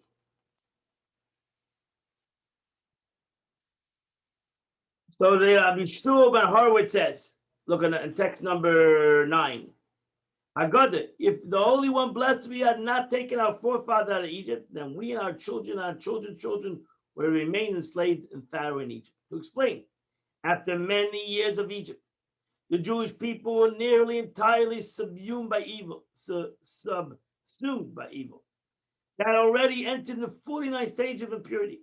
[SPEAKER 1] So the Abishua ben Horowitz says, look at text number 9. Agada, if the Holy One blessed we had not taken our forefather out of Egypt, then we and our children's children will remain enslaved in Pharaoh in Egypt. To explain, after many years of Egypt, the Jewish people were nearly entirely subsumed by evil, that already entered the 49th stage of impurity,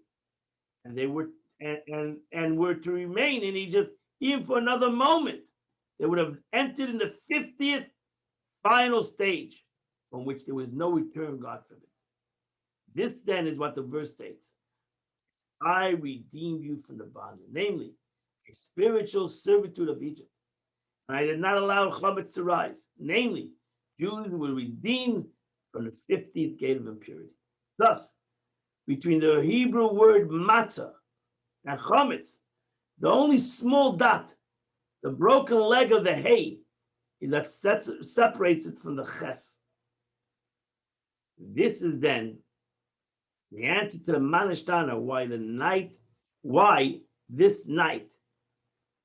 [SPEAKER 1] and they were and were to remain in Egypt even for another moment. They would have entered in the 50th final stage from which there was no return, God forbid. This then is what the verse states. I redeemed you from the bondage, namely a spiritual servitude of Egypt. And I did not allow chametz to rise, namely Jews were redeemed from the 50th gate of impurity. Thus, between the Hebrew word matzah and chametz, the only small dot, the broken leg of the hay, is that separates it from the ches. This is then the answer to the manishtana why this night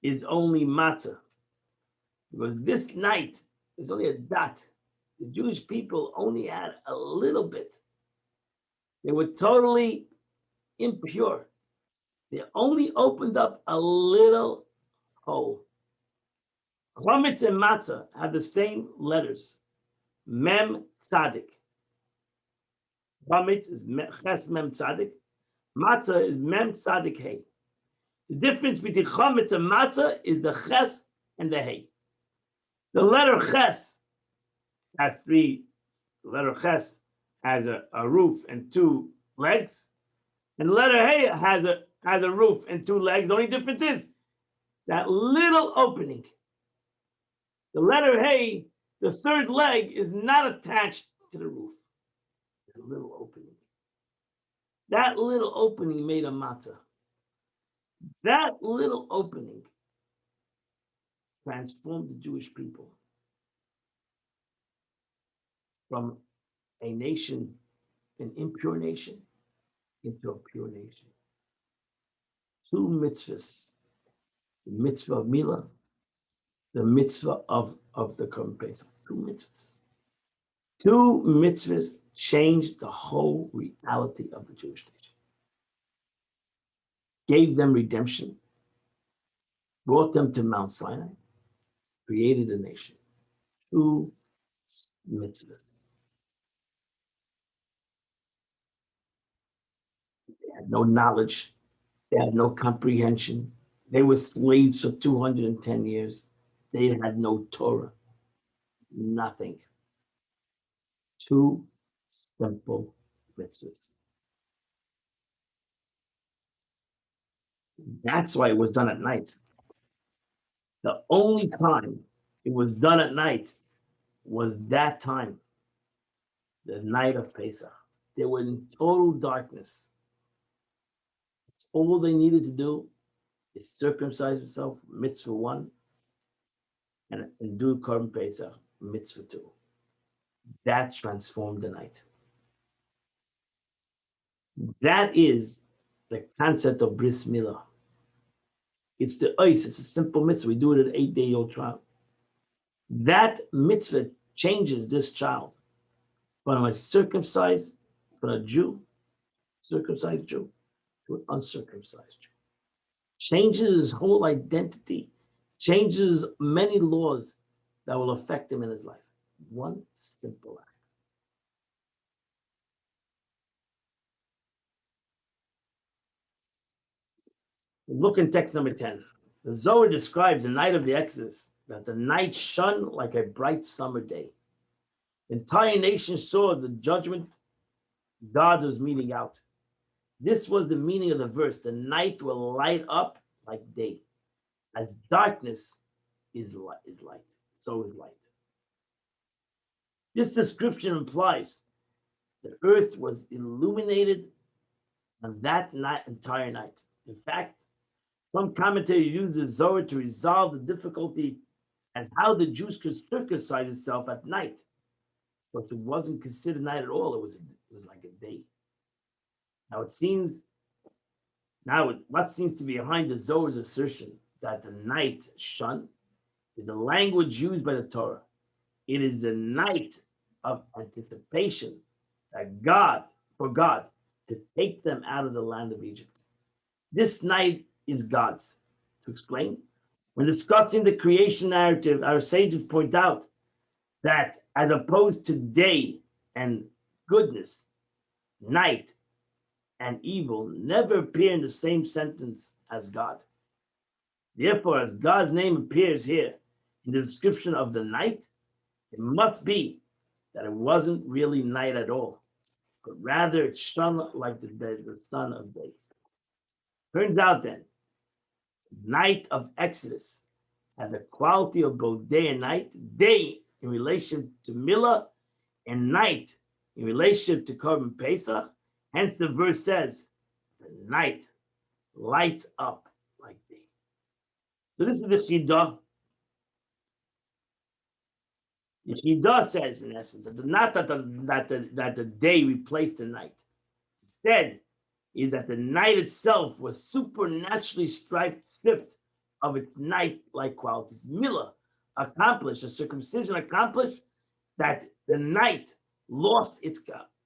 [SPEAKER 1] is only matzah. Because this night is only a dot. The Jewish people only had a little bit. They were totally impure. They only opened up a little hole. Chametz and matzah have the same letters. Mem tzadik. Chametz is ches mem tzadik. Matzah is mem tzadik hey. The difference between chametz and matzah is the ches and the hey. The letter ches has three. The letter ches has a roof and two legs, and the letter hey has a roof and two legs. The only difference is that little opening. The letter hey, the third leg, is not attached to the roof. A little opening. That little opening made a matzah. That little opening transformed the Jewish people from a nation, an impure nation, into a pure nation. Two mitzvahs, the mitzvah of Mila, the mitzvah of the Korban Pesach. Two mitzvahs. Two mitzvahs changed the whole reality of the Jewish nation. Gave them redemption, brought them to Mount Sinai, created a nation. Two mitzvahs. They had no knowledge. They had no comprehension. They were slaves for 210 years. They had no Torah. Nothing. Two simple mitzvahs. That's why it was done at night. The only time it was done at night was that time, the night of Pesach. They were in total darkness. That's all they needed to do is circumcise themselves, mitzvah 1, and do Korban Pesach, mitzvah 2. That transformed the night. That is the concept of bris milah. It's the ice. It's a simple mitzvah. We do it at an 8-day-old child. That mitzvah changes this child from a circumcised, from a Jew, circumcised Jew, to an uncircumcised Jew. Changes his whole identity. Changes many laws that will affect him in his life. One simple act. Look in text number 10. The Zohar describes the night of the Exodus, that the night shone like a bright summer day. The entire nation saw the judgment God was meting out. This was the meaning of the verse. The night will light up like day, as darkness is light. So is light. This description implies the earth was illuminated on that entire night. In fact, some commentators use the Zohar to resolve the difficulty as how the Jews could circumcise itself at night, but it wasn't considered night at all. It was like a day. Now what seems to be behind the Zohar's assertion that the night shun is the language used by the Torah. It is the night of anticipation for God to take them out of the land of Egypt. This night is God's. To explain, when discussing the creation narrative, our sages point out that as opposed to day and goodness, night and evil never appear in the same sentence as God. Therefore, as God's name appears here in the description of the night, it must be that it wasn't really night at all, but rather it shone like the sun of day. Turns out then, night of Exodus had the quality of both day and night, day in relation to Mila and night in relationship to Korban Pesach. Hence the verse says, the night lights up like day. So this is the Shida. The Shida says, in essence, that not that the day replaced the night. Instead, is that the night itself was supernaturally stripped of its night-like qualities. Mila accomplished, a circumcision accomplished, that the night lost its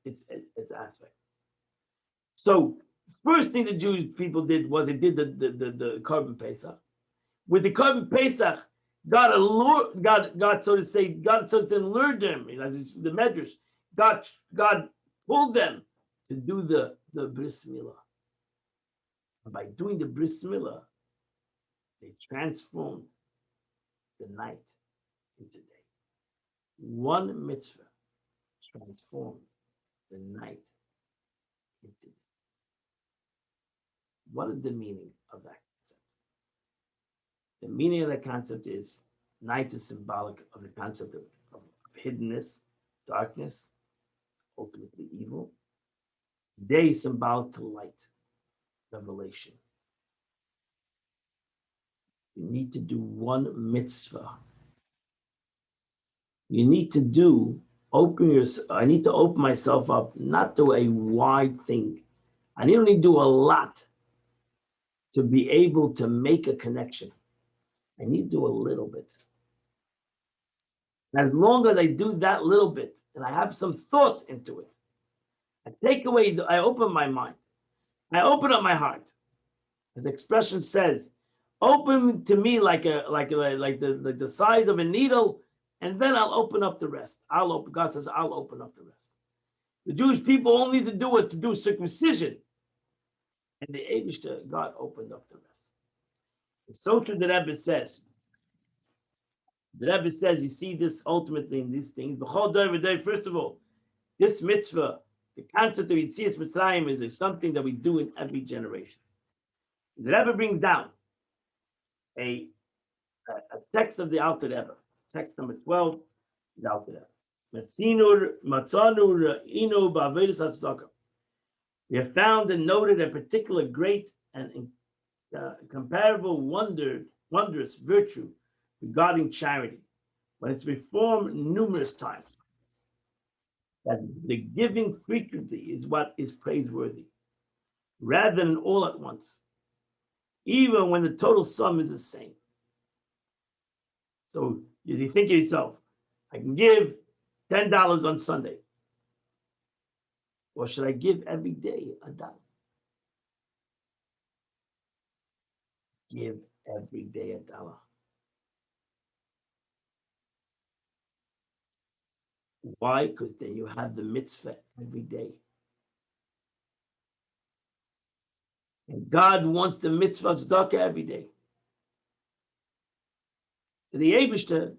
[SPEAKER 1] aspect. So, first thing the Jewish people did was they did the Korban Pesach. With the Korban Pesach, God so to say lured them, as the Medrash. God pulled them to do the Bris Milah. And by doing the Bris Milah, they transformed the night into day. One mitzvah transformed the night into day. What is the meaning of that concept? The meaning of that concept is night is symbolic of the concept of hiddenness, darkness, ultimately evil. Day is symbolic to light, revelation. You need to do one mitzvah. You need to I need to open myself up, not to a wide thing. I need only do a lot to be able to make a connection. I need to do a little bit. As long as I do that little bit and I have some thought into it, I open my mind. I open up my heart. As the expression says, open to me like the size of a needle, and then I'll open up the rest. God says, I'll open up the rest. The Jewish people all need to do was to do circumcision. And the Eibishter, God opened up the rest. And so too the Rebbe says, you see this ultimately in these things. First of all, this mitzvah, the concept of Yetzias Mitzrayim is something that we do in every generation. The Rebbe brings down a text of the Alter Rebbe, text number 12, the Alter Rebbe. We have found and noted a particular great and comparable wondrous virtue regarding charity, when it's performed numerous times. That the giving frequently is what is praiseworthy, rather than all at once, even when the total sum is the same. So you think to yourself, I can give $10 on Sunday, or should I give every day $1? Give every day $1. Why? Because then you have the mitzvah every day. And God wants the mitzvah of tzedakah every day. To the Eibishter,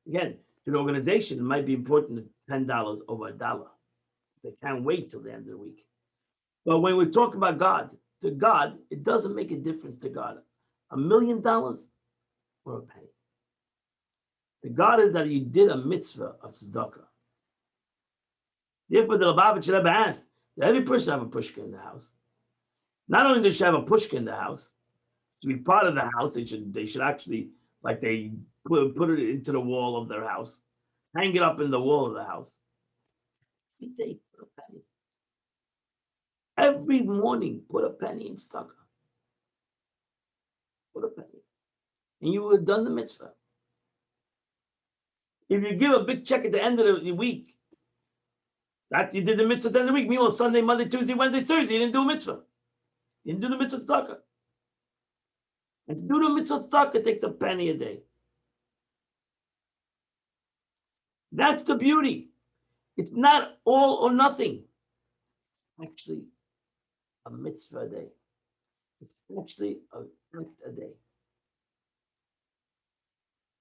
[SPEAKER 1] again, to the organization, it might be important $10 over $1. They can't wait till the end of the week. But when we talk about God, to God, it doesn't make a difference to God. $1 million or a penny. The God is that you did a mitzvah of tzedakah. Therefore, the Lubavitcher Rebbe asked that every person have a pushka in the house. Not only does she have a pushka in the house, to be part of the house, they should actually, like they put it into the wall of their house, hang it up in the wall of the house. Every day, put a penny. Every morning, put a penny in tzedakah. Put a penny. And you would have done the mitzvah. If you give a big check at the end of the week, that you did the mitzvah at the end of the week. Meanwhile, Sunday, Monday, Tuesday, Wednesday, Thursday, you didn't do a mitzvah. You didn't do the mitzvah tzedakah. And to do the mitzvah tzedakah takes a penny a day. That's the beauty. It's not all or nothing. It's actually a mitzvah a day. It's actually an act a day.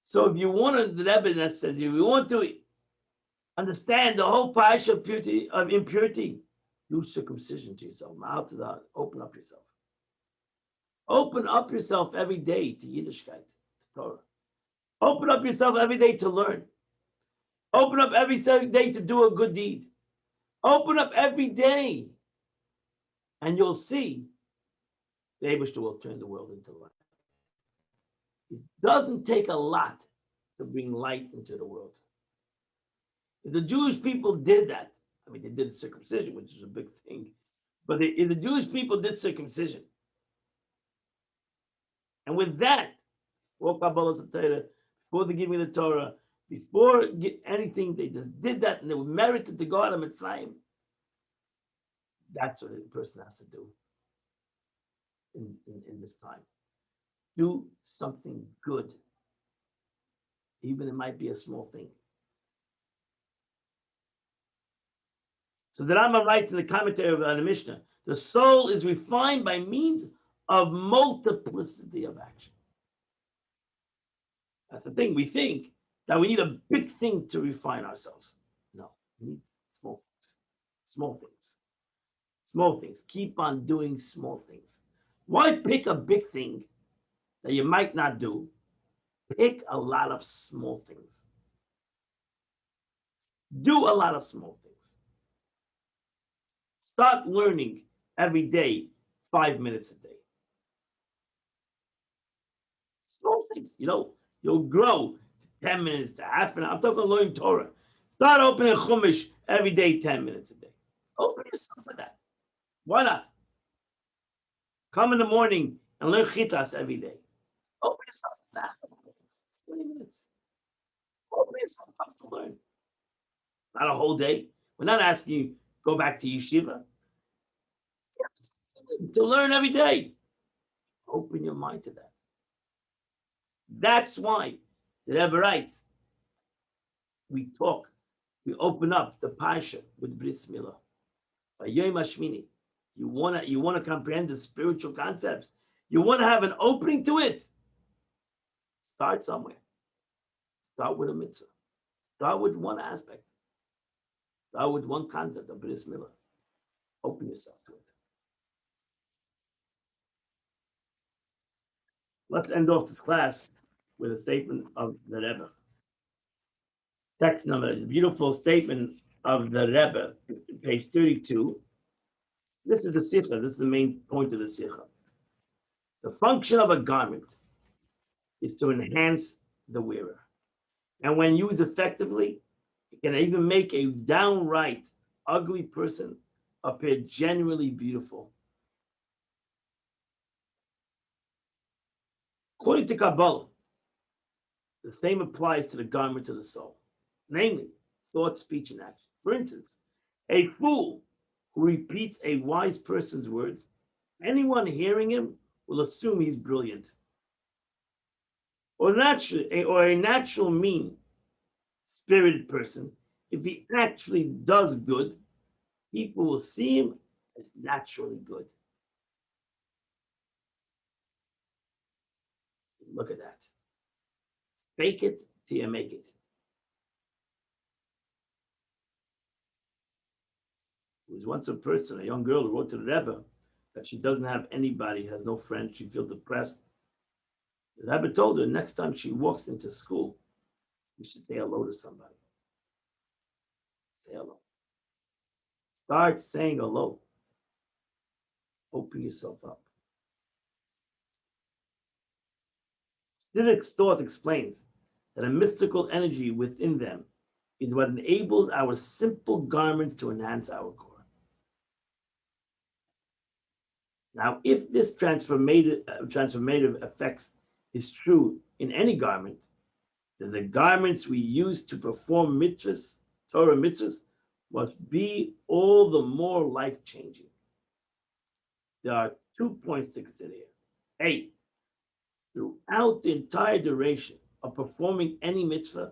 [SPEAKER 1] So if you want to, the Rebbe says, if you want to understand the whole parsha of impurity, do circumcision to yourself. Open up yourself. Open up yourself every day to Yiddishkeit, to Torah. Open up yourself every day to learn. Open up every day to do a good deed. Open up every day, and you'll see the Eibishter will turn the world into light. It doesn't take a lot to bring light into the world. If the Jewish people did that, I mean, they did circumcision, which is a big thing, but if the Jewish people did circumcision, and with that, before Kabbalah Torah, before the giving of the Torah, before anything, they just did that, and they were merited to God and Mitzrayim. That's what a person has to do in this time. Do something good, even it might be a small thing. So the Rambam writes in the commentary of the Mishnah, the soul is refined by means of multiplicity of action. That's the thing. We think that we need a big thing to refine ourselves. No, we need small things. Small things. Small things. Keep on doing small things. Why pick a big thing that you might not do? Pick a lot of small things. Do a lot of small things. Start learning every day, 5 minutes a day. Small things, you'll grow to 10 minutes, to half an hour. I'm talking learning Torah. Start opening Chumash every day, 10 minutes a day. Open yourself for that. Why not? Come in the morning and learn Chitas every day. Open yourself for that. 20 minutes. Open yourself up to learn. Not a whole day. We're not asking you go back to yeshiva. To learn every day. Open your mind to that. That's why the Rebbe writes, we open up the Parsha with Bris Mila. By Yom HaShmini, you wanna comprehend the spiritual concepts. You want to have an opening to it. Start somewhere. Start with a mitzvah. Start with one aspect. Start with one concept of Bris Mila. Open yourself to it. Let's end off this class with a statement of the Rebbe. Text number, the beautiful statement of the Rebbe, page 32. This is the Sikha. This is the main point of the Sikha. The function of a garment is to enhance the wearer. And when used effectively, it can even make a downright ugly person appear genuinely beautiful. According to Kabbalah, the same applies to the garments of the soul, namely thought, speech, and action. For instance, a fool who repeats a wise person's words, anyone hearing him will assume he's brilliant. Or a natural mean-spirited person, if he actually does good, people will see him as naturally good. Look at that. Fake it till you make it. There was once a person, a young girl, who wrote to the Rebbe that she doesn't have anybody, has no friends, she feels depressed. The Rebbe told her next time she walks into school, you should say hello to somebody. Say hello. Start saying hello. Open yourself up. Civic thought explains that a mystical energy within them is what enables our simple garments to enhance our core. Now, if this transformative effects is true in any garment, then the garments we use to perform mitzvahs, Torah mitzvahs, must be all the more life-changing. There are 2 points to consider here. A, throughout the entire duration of performing any mitzvah,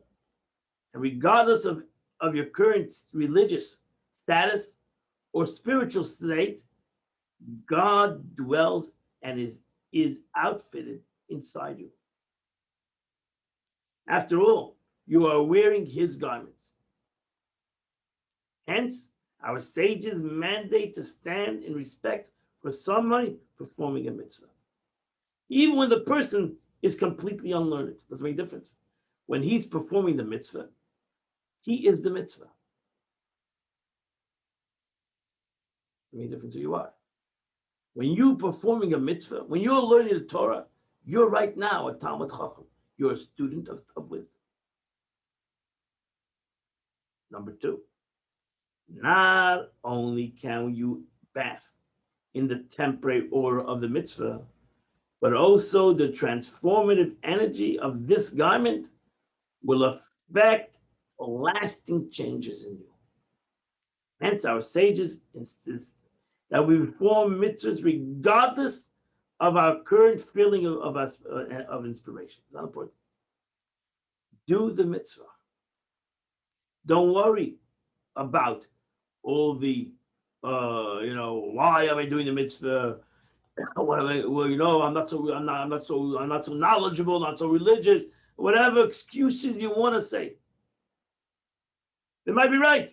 [SPEAKER 1] and regardless of your current religious status or spiritual state, God dwells and is outfitted inside you. After all, you are wearing his garments. Hence, our sages mandate to stand in respect for somebody performing a mitzvah. Even when the person is completely unlearned, doesn't make a difference. When he's performing the mitzvah, he is the mitzvah. Doesn't make a difference who you are. When you're performing a mitzvah, when you're learning the Torah, you're right now a Talmud Chacham. You're a student of wisdom. Number 2, not only can you bask in the temporary aura of the mitzvah, but also the transformative energy of this garment will affect lasting changes in you. Hence, our sages insist that we perform mitzvahs regardless of our current feeling of inspiration. It's not important. Do the mitzvah. Don't worry about all the, why am I doing the mitzvah? What am I? Well, I'm not so knowledgeable, not so religious. Whatever excuses you want to say, they might be right.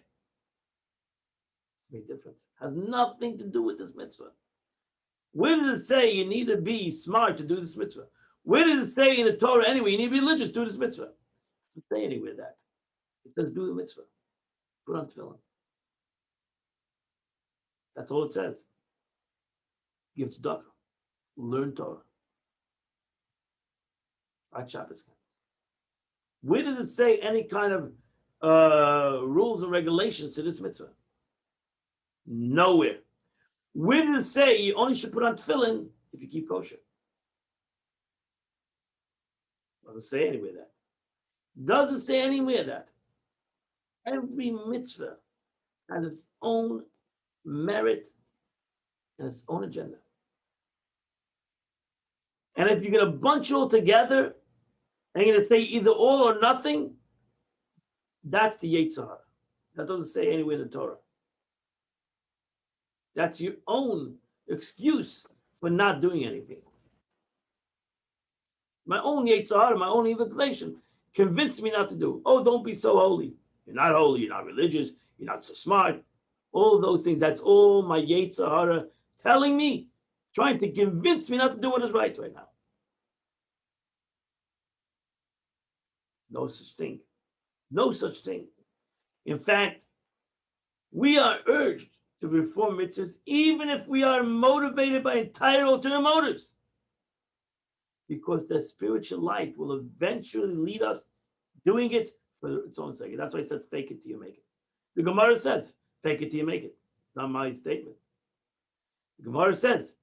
[SPEAKER 1] Big difference. Has nothing to do with this mitzvah. Where did it say you need to be smart to do this mitzvah? Where did it say in the Torah anyway you need to be religious to do this mitzvah? It doesn't say anywhere that. It says do the mitzvah. Put on tefillin. That's all it says. Give tzedakah. Learn Torah. Write Shabbos. Where did it say any kind of rules and regulations to this mitzvah? Nowhere. Where did it say you only should put on tefillin if you keep kosher? Doesn't say anywhere that. Doesn't say anywhere that. Every mitzvah has its own merit and its own agenda. And if you're going to bunch all together and you're going to say either all or nothing, that's the Yetzer Hara. That doesn't say anywhere in the Torah. That's your own excuse for not doing anything. It's my own Yetzer Hara, my own inclination convinced me not to do. Oh, don't be so holy. You're not holy, you're not religious, you're not so smart. All those things, that's all my Yetzer Hara telling me, trying to convince me not to do what is right now. No such thing. No such thing. In fact, we are urged to perform mitzvahs even if we are motivated by entire alternate motives, because the spiritual light will eventually lead us doing it for its own sake. That's why I said fake it till you make it. The Gemara says fake it till you make it. It's not my statement. The Gemara says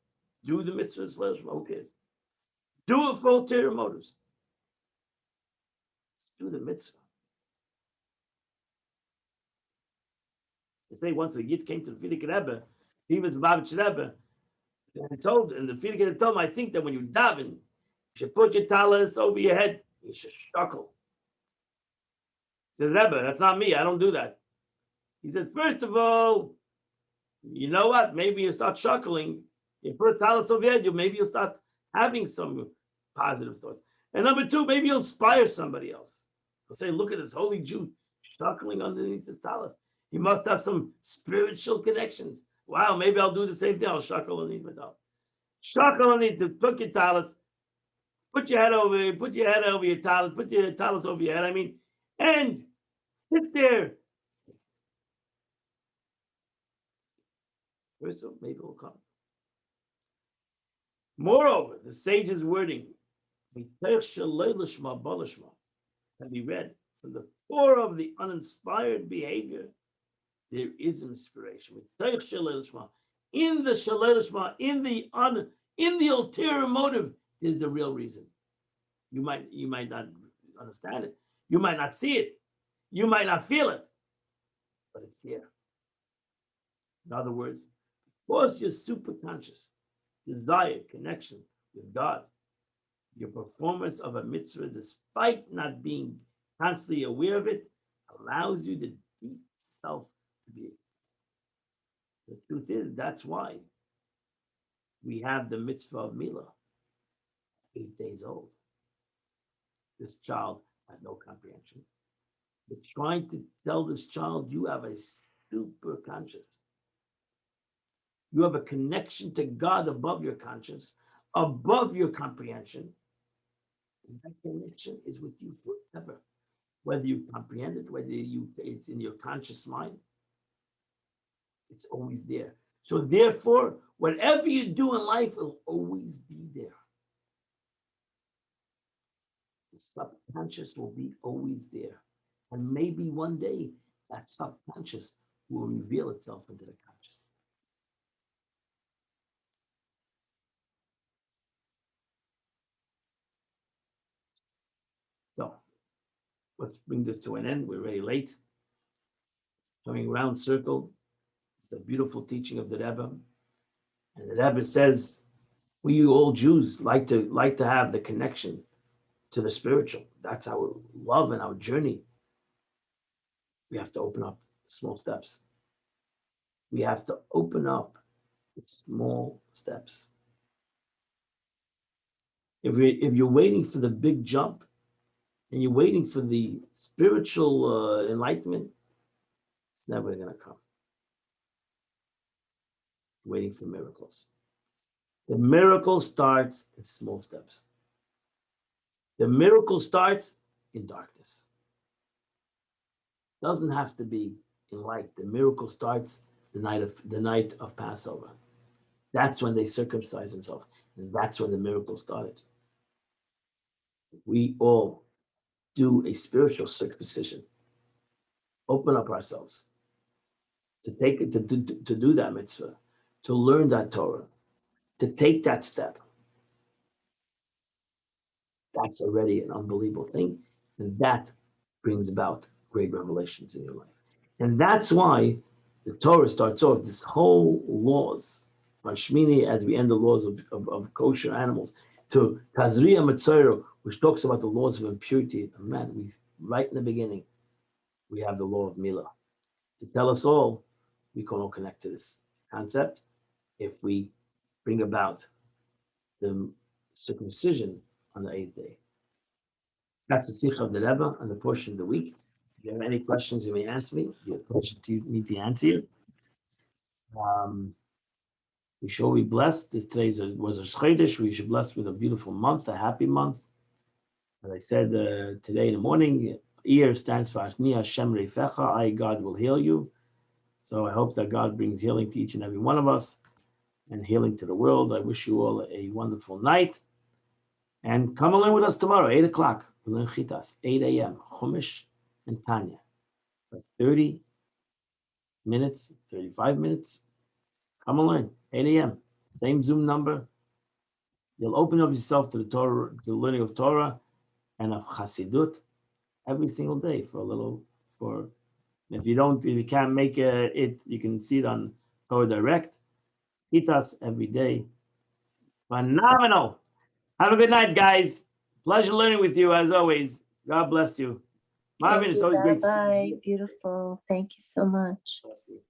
[SPEAKER 1] do the mitzvahs first. Who cares? Do it for ulterior motives. Do the mitzvah. They say once a Yid came to the Frierdiker Rebbe, he was Lubavitch Rebbe, and the Frierdiker Rebbe told him, I think that when you daven, you should put your talis over your head, you should shuckle. He said, Rebbe, that's not me, I don't do that. He said, first of all, you know what, maybe you start shuckling, you put a talis over your head, maybe you'll start having some positive thoughts. And number 2, maybe you'll inspire somebody else. They'll say, look at this holy Jew shuckling underneath the talis. He must have some spiritual connections. Wow, maybe I'll do the same thing. I'll shackle on it. Shackle on it to put your talis, put your head over your talis, put your talis over your head. And sit there. First of all, maybe it will come. Moreover, the sage's wording can be read from the core of the uninspired behavior. There is inspiration. In the Shalei Lishma, in the ulterior motive, is the real reason. You might not understand it. You might not see it. You might not feel it, but it's there. In other words, because your superconscious desire connection with God, your performance of a mitzvah, despite not being constantly aware of it, allows you the deep self to be expressed. The truth is, that's why we have the mitzvah of Mila, 8 days old. This child has no comprehension. We're trying to tell this child, you have a super conscious. You have a connection to God above your conscience, above your comprehension. And that connection is with you forever. Whether you comprehend it, whether it's in your conscious mind, it's always there. So therefore, whatever you do in life will always be there. The subconscious will be always there. And maybe one day that subconscious will reveal itself into the conscious. So let's bring this to an end. We're already late. Coming round circle. It's a beautiful teaching of the Rebbe. And the Rebbe says, we all Jews like to have the connection to the spiritual. That's our love and our journey. We have to open up small steps. We have to open up small steps. If you're waiting for the big jump and you're waiting for the spiritual enlightenment, it's never going to come. Waiting for miracles. The miracle starts in small steps. The miracle starts in darkness. Doesn't have to be in light. The miracle starts the night of Passover. That's when they circumcised themselves, and that's when the miracle started. We all do a spiritual circumcision. Open up ourselves to take it to do that mitzvah, to learn that Torah, to take that step. That's already an unbelievable thing, and that brings about great revelations in your life. And that's why the Torah starts off this whole laws on Shmini, as we end the laws of kosher animals, to Tazria Mitzvah, which talks about the laws of impurity. And man, right in the beginning, we have the law of Mila. To tell us all, we can all connect to this concept if we bring about the circumcision on the 8th day. That's the Sikha of the Rebbe and the portion of the week. If you have any questions, you may ask me. It'll be a pleasure to me to answer you. We should be blessed. Today was a Chodesh. We should be blessed with a beautiful month, a happy month. As I said today in the morning, Ear stands for Ashni Hashem Reifecha. I, God, will heal you. So I hope that God brings healing to each and every one of us and healing to the world. I wish you all a wonderful night. And come and learn with us tomorrow, 8 o'clock. We learn Chitas, 8 a.m., Chumash and Tanya. For 30 minutes, 35 minutes. Come and learn, 8 a.m. Same Zoom number. You'll open up yourself to the Torah, to the learning of Torah and of Hasidut every single day if you can't make it, you can see it on Torah Direct. Chitas every day. Phenomenal. Have a good night, guys. Pleasure learning with you as always. God bless you. Marvin, it's always great to see you.
[SPEAKER 3] Beautiful. Thank you so much.
[SPEAKER 1] Bless you.